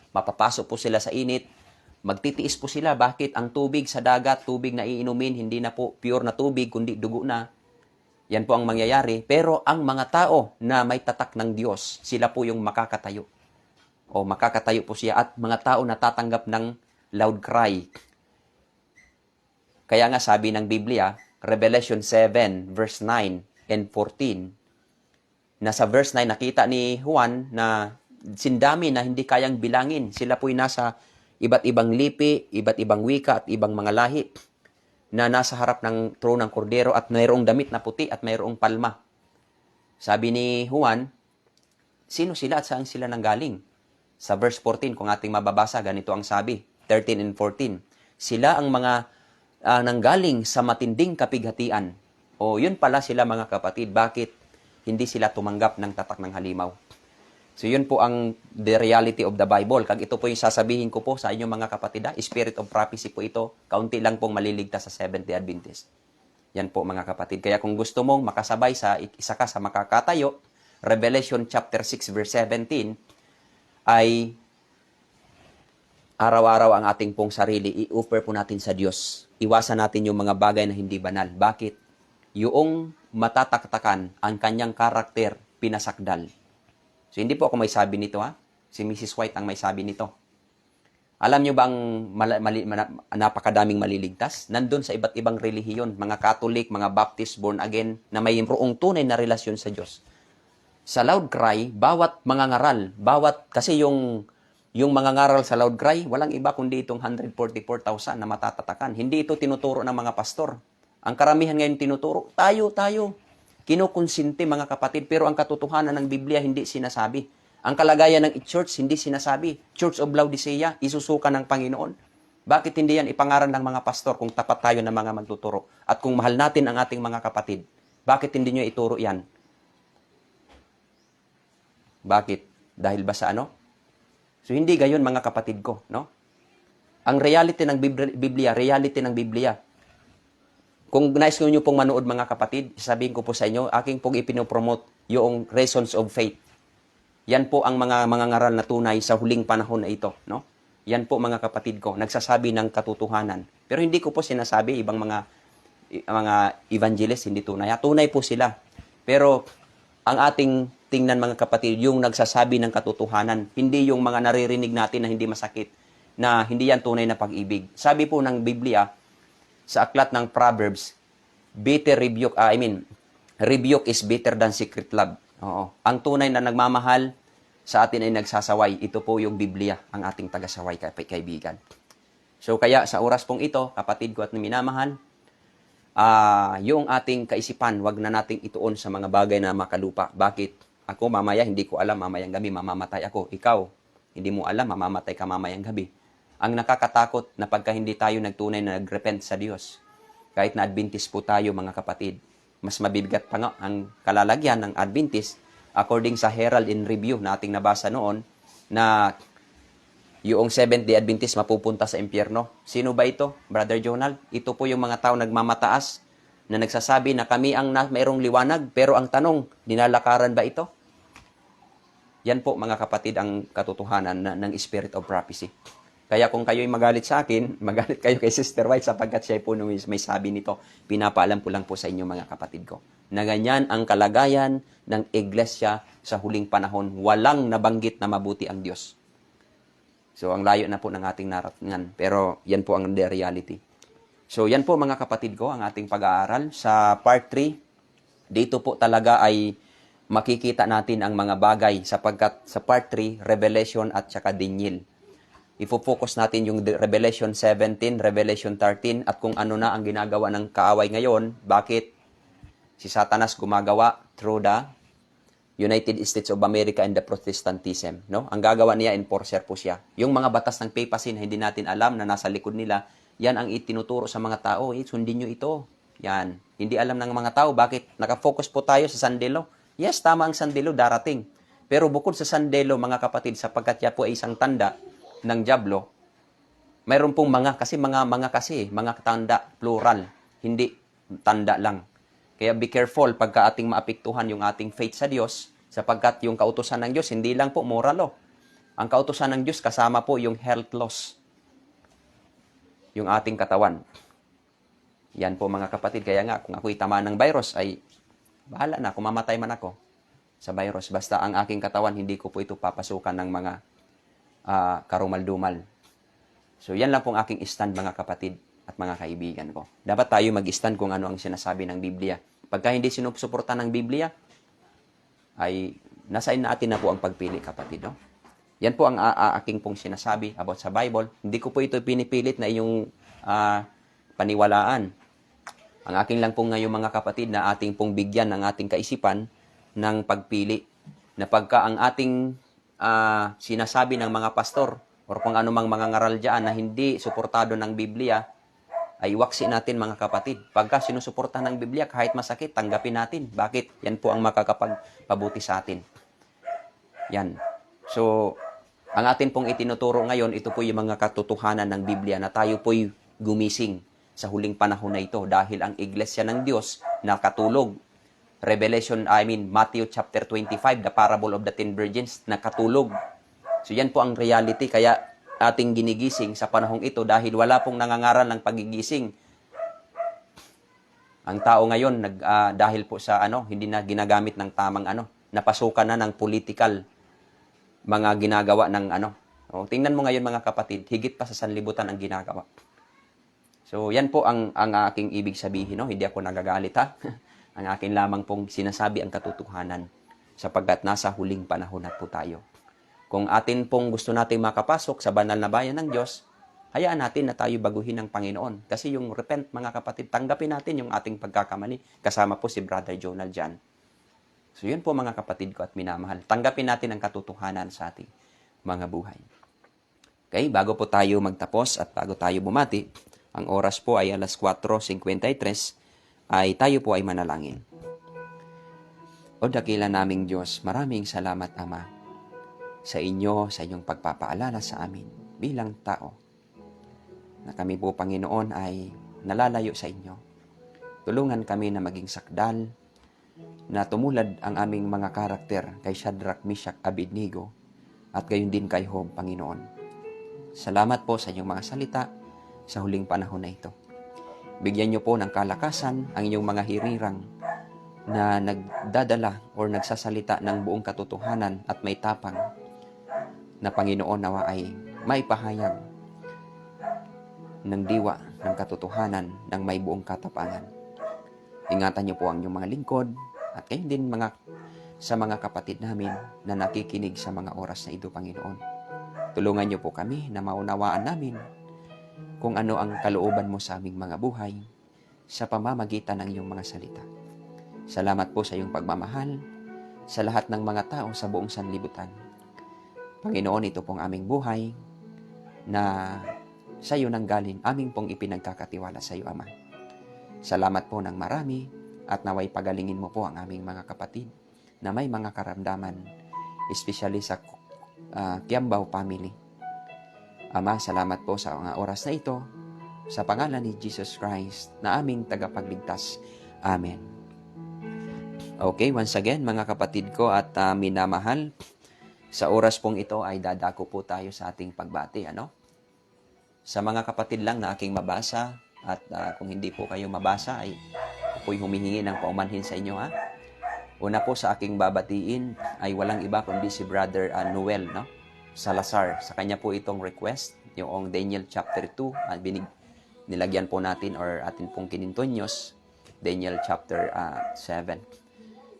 mapapasok po sila sa init. Magtitiis po sila. Bakit? Ang tubig sa dagat, tubig na iinumin, hindi na po pure na tubig, kundi dugo na. Yan po ang mangyayari. Pero ang mga tao na may tatak ng Diyos, sila po yung makakatayo. O makakatayo po siya. At mga tao na tatanggap ng loud cry. Kaya nga sabi ng Biblia, Revelation 7, verse 9 and 14, na sa verse 9, nakita ni Juan na sindami na hindi kayang bilangin. Sila po'y nasa iba't ibang lipi, iba't ibang wika at ibang mga lahi na nasa harap ng trono ng kordero at mayroong damit na puti at mayroong palma. Sabi ni Juan, sino sila at saan sila nanggaling? Sa verse 14, kung ating mababasa, ganito ang sabi, 13 and 14. Sila ang mga nanggaling sa matinding kapighatian. O yun pala sila mga kapatid, bakit hindi sila tumanggap ng tatak ng halimaw? So yun po ang the reality of the Bible. Kag ito po yung sasabihin ko po sa inyong mga kapatid, spirit of prophecy po ito, kaunti lang pong maliligtas sa Seventh-day Adventist. Yan po mga kapatid. Kaya kung gusto mong makasabay sa isa ka sa makakatayo, Revelation chapter 6 verse 17, ay araw-araw ang ating pong sarili, i-offer po natin sa Diyos. Iwasan natin yung mga bagay na hindi banal. Bakit? Yung matataktakan ang kanyang karakter, pinasakdal. So, hindi po ako may sabi nito, ha? Si Mrs. White ang may sabi nito. Alam nyo ba ang napakadaming maliligtas? Nandun sa iba't ibang relihiyon, mga Catholic, mga Baptist, born again, na mayroong tunay na relasyon sa Diyos. Sa loud cry, bawat mangangaral, kasi yung mangangaral sa loud cry, walang iba kundi itong 144,000 na matatatakan. Hindi ito tinuturo ng mga pastor. Ang karamihan ngayon tinuturo, tayo. Kinukonsinti mga kapatid, pero ang katotohanan ng Biblia hindi sinasabi. Ang kalagayan ng church hindi sinasabi. Church of Laodicea, isusuka ng Panginoon. Bakit hindi yan ipangaral ng mga pastor kung tapat tayo ng mga magtuturo? At kung mahal natin ang ating mga kapatid, bakit hindi nyo ituro yan? Bakit? Dahil ba sa ano? So hindi gayon mga kapatid ko, no? Ang reality ng Biblia. Kung nais nyo pong manood mga kapatid, sabihin ko po sa inyo, aking pong ipinopromote yung Reasons of Faith. Yan po ang mga ngaral na tunay sa huling panahon na ito, no? Yan po mga kapatid ko, nagsasabi ng katotohanan. Pero hindi ko po sinasabi ibang mga evangelist hindi tunay. Tunay po sila. Pero ang ating tingnan mga kapatid, yung nagsasabi ng katotohanan, hindi yung mga naririnig natin na hindi masakit, na hindi yan tunay na pag-ibig. Sabi po ng Biblia, sa aklat ng Proverbs, rebuke is better than secret love. Oo. Ang tunay na nagmamahal sa atin ay nagsasaway. Ito po yung Biblia, ang ating tagasaway, kaibigan. So kaya sa oras pong ito, kapatid ko at minamahal, yung ating kaisipan, wag na nating ituon sa mga bagay na makalupa. Bakit? Ako mamaya, hindi ko alam, mamayang gabi mamamatay ako. Ikaw, hindi mo alam, mamamatay ka mamayang gabi. Ang nakakatakot na pagka hindi tayo nagtunay na nagrepent sa Diyos, kahit na Adventist po tayo mga kapatid, mas mabibigat pa nga ang kalalagyan ng Adventist according sa Herald in Review na ating nabasa noon na yung Seventh-day Adventist mapupunta sa impyerno. Sino ba ito, Brother Jonal? Ito po yung mga tao nagmamataas na nagsasabi na kami ang mayroong liwanag, pero ang tanong, dinalakaran ba ito? Yan po mga kapatid ang katotohanan ng Spirit of Prophecy. Kaya kung kayo'y magalit sa akin, magalit kayo kay Sister White sapagkat siya po may sabi nito. Pinapaalam ko lang po sa inyo mga kapatid ko. Na ganyan ang kalagayan ng iglesia sa huling panahon. Walang nabanggit na mabuti ang Diyos. So ang layo na po ng ating naratingan. Pero yan po ang reality. So yan po mga kapatid ko ang ating pag-aaral. Sa part 3, dito po talaga ay makikita natin ang mga bagay sapagkat sa part 3, Revelation at saka Daniel. Ifo-focus natin yung Revelation 17, Revelation 13 at kung ano na ang ginagawa ng kaaway ngayon, bakit si Satanas gumagawa through the United States of America and the Protestantism, no? Ang gagawa niya, enforcer po siya. Yung mga batas ng papacy na hindi natin alam na nasa likod nila, yan ang itinuturo sa mga tao, sundin nyo ito. Yan. Hindi alam ng mga tao, bakit nakafocus po tayo sa sandelo? Yes, tama ang sandelo, darating. Pero bukod sa sandelo, mga kapatid, sapagkat yan po ay isang tanda ng dyablo, mayroon pong mga tanda, plural, hindi tanda lang. Kaya be careful pagka ating maapektuhan yung ating faith sa Diyos, sapagkat yung kautusan ng Diyos, hindi lang po moral law. Ang kautusan ng Diyos, kasama po yung health laws, yung ating katawan. Yan po mga kapatid, kaya nga, kung ako'y tama ng virus, ay bahala na, kung mamatay man ako sa virus. Basta ang aking katawan, hindi ko po ito papasukan ng mga karumal-dumal. So, yan lang pong aking stand mga kapatid at mga kaibigan ko. Dapat tayo mag-stand kung ano ang sinasabi ng Biblia. Pagka hindi sinusuporta ng Biblia, ay nasa natin na po ang pagpili kapatid. No? Yan po ang aking pong sinasabi about sa Bible. Hindi ko po ito pinipilit na iyong paniwalaan. Ang aking lang po ngayon mga kapatid na ating pong bigyan ng ating kaisipan ng pagpili. Na pagka ang ating sinasabi ng mga pastor o kung anumang mga ngaral dyan na hindi suportado ng Biblia, ay iwaksi natin mga kapatid. Pagka sinusuporta ng Biblia, kahit masakit, tanggapin natin. Bakit? Yan po ang makakapagpabuti sa atin. Yan. So, ang atin pong itinuturo ngayon, ito po yung mga katotohanan ng Biblia na tayo po'y gumising sa huling panahon na ito dahil ang iglesia ng Diyos nakatulog. Matthew chapter 25, the parable of the 10 virgins, nakatulog. So yan po ang reality, kaya ating ginigising sa panahong ito dahil wala pong nangangaral ng pagigising. Ang tao ngayon, dahil po sa hindi na ginagamit ng tamang napasukan na ng political, mga ginagawa ng O, tingnan mo ngayon mga kapatid, higit pa sa sanlibutan ang ginagawa. So, yan po ang aking ibig sabihin, no? Hindi ako nagagalit, ha? Ang akin lamang pong sinasabi ang katotohanan sapagkat nasa huling panahon na po tayo. Kung atin pong gusto natin makapasok sa banal na bayan ng Diyos, hayaan natin na tayo baguhin ng Panginoon. Kasi yung repent, mga kapatid, tanggapin natin yung ating pagkakamali. Kasama po si Brother Jonal dyan. So, yun po mga kapatid ko at minamahal. Tanggapin natin ang katotohanan sa ating mga buhay. Okay, bago po tayo magtapos at bago tayo bumati, ang oras po ay alas 4:53, ay tayo po ay manalangin. O dakila naming Diyos, maraming salamat Ama sa inyo, sa inyong pagpapaalala sa amin bilang tao na kami po Panginoon ay nalalayo sa inyo. Tulungan kami na maging sakdal na tumulad ang aming mga karakter kay Shadrach, Meshach, Abednego at gayon din kay Job, Panginoon. Salamat po sa inyong mga salita sa huling panahon na ito. Bigyan niyo po ng kalakasan ang inyong mga hirirang na nagdadala o nagsasalita ng buong katotohanan at may tapang na Panginoon nawa ay maipahayag ng diwa ng katotohanan ng may buong katapangan. Ingatan niyo po ang inyong mga lingkod at kayo din sa mga kapatid namin na nakikinig sa mga oras na ito, Panginoon. Tulungan niyo po kami na maunawaan namin kung ano ang kalooban mo sa aming mga buhay sa pamamagitan ng iyong mga salita. Salamat po sa iyong pagmamahal sa lahat ng mga tao sa buong sanlibutan. Panginoon, ito pong aming buhay na sa iyo nanggaling, aming pong ipinagkakatiwala sa iyo, Ama. Salamat po ng marami at naway pagalingin mo po ang aming mga kapatid na may mga karamdaman, especially sa Kiambao family. Ama, salamat po sa mga oras na ito sa pangalan ni Jesus Christ na aming tagapagligtas. Amen. Okay, once again mga kapatid ko at minamahal, sa oras pong ito ay dadako po tayo sa ating pagbati. Sa mga kapatid lang na aking mabasa at kung hindi po kayo mabasa ay ako'y humihingi ng paumanhin sa inyo. Una po sa aking babatiin ay walang iba kundi si Brother Noel Salazar. Sa kanya po itong request, yung Daniel chapter 2, nilagyan po natin or atin pong kinintonyos, Daniel chapter 7.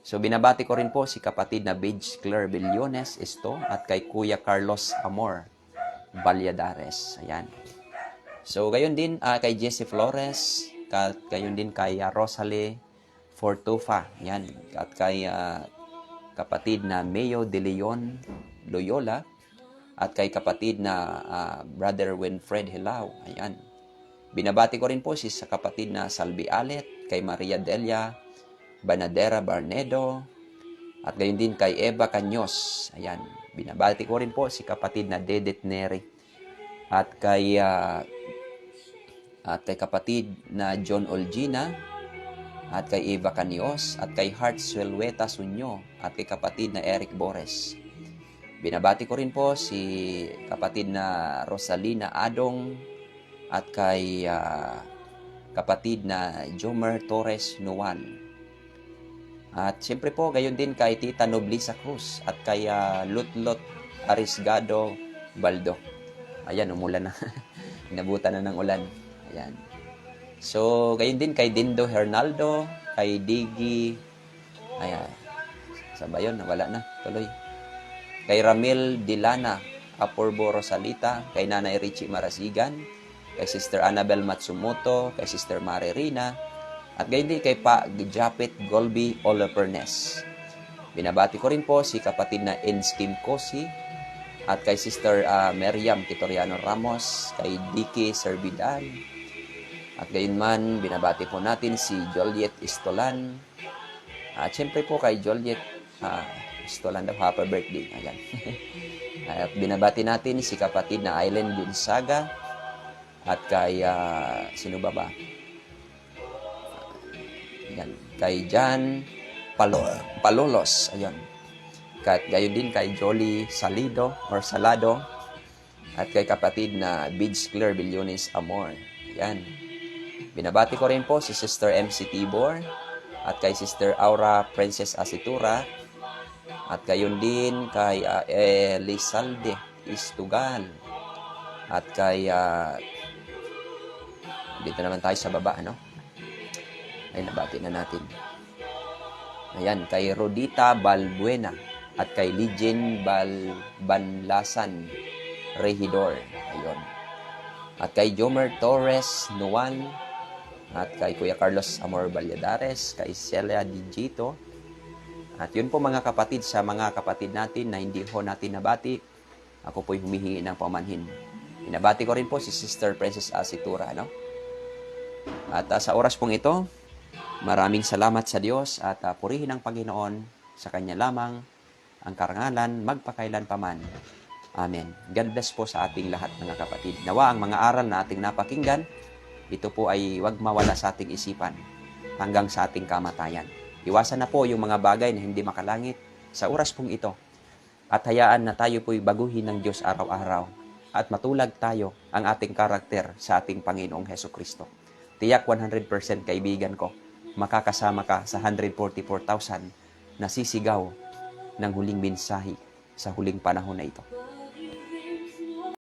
So binabati ko rin po si kapatid na Bage Claire Billones Esto at kay Kuya Carlos Amor Valladares. Ayan. So gayon din kay Jesse Flores, gayon din kay Rosalie Fortufa. Ayan. At kay kapatid na Mayo de Leon Loyola at kay kapatid na Brother Winfred Hilao. Ayan. Binabati ko rin po sa kapatid na Salvi Alet, kay Maria Delia Banadera Barnedo, at gayon din kay Eva Caños. Ayan. Binabati ko rin po si kapatid na Dedet Neri at kay kapatid na John Olgina at kay Eva Caños at kay Heart Suelweta Sunyo at kay kapatid na Eric Bores. Binabati ko rin po si kapatid na Rosalina Adong at kay kapatid na Jomer Torres Nuwan. At siyempre po, gayon din kay Tita Noblisa Cruz at kay Lutlot Arisgado Baldo. Ayan, umulan na. Inabutan na ng ulan. Ayan. So, gayon din kay Dindo Hernaldo, kay Digi. Ayan. Sabay yun, nawala na. Tuloy. Kay Ramil Dilana Apurbo Rosalita, kay Nanay Richie Marasigan, kay Sister Annabel Matsumoto, kay Sister Mare Rina, at gayon din kay Pa Japet Golby Olapernes. Binabati ko rin po si kapatid na Enskim Kosi at kay Sister Meriam Kitoriano Ramos, kay Dicky Serbidan. At gayon man, binabati po natin si Joliet Istolan. At syempre po kay Joliet Istolan daw, happy birthday. Ayan. At binabati natin si kapatid na Aileen Gonzaga at kay sino ba? Ayan, kay Jan Palolos. Ayan. At gayon din kay Jolie Salado at kay kapatid na Bage Claire Billones Amor. Ayan. Binabati ko rin po si Sister MC Tibor at kay Sister Aura Princess Asitura at gayon din kay Elizalde Istugal. At kay, dito naman tayo sa baba, ano? Ay, nabati na natin. Ayan, kay Rodita Balbuena at kay Lijen Banlasan Regidor. Ayun. At kay Jomer Torres Nuan at kay Kuya Carlos Amor Valladares, kay Celia Digito. At yun po mga kapatid, sa mga kapatid natin na hindi ho natin nabati, ako po'y humihingi ng pamanhin. Inabati ko rin po si Sister Princess Asitura, no? At sa oras pong ito, maraming salamat sa Diyos at purihin ang Panginoon, sa Kanya lamang ang karangalan magpakailan paman. Amen. God bless po sa ating lahat mga kapatid. Nawa ang mga aral na ating napakinggan, ito po ay wag mawala sa ating isipan hanggang sa ating kamatayan. Iwasan na po yung mga bagay na hindi makalangit sa oras pong ito. At hayaan na tayo po'y baguhin ng Diyos araw-araw at matulag tayo ang ating karakter sa ating Panginoong Hesukristo. Tiyak 100% kaibigan ko, makakasama ka sa 144,000 na sisigaw ng huling mensahe sa huling panahon na ito.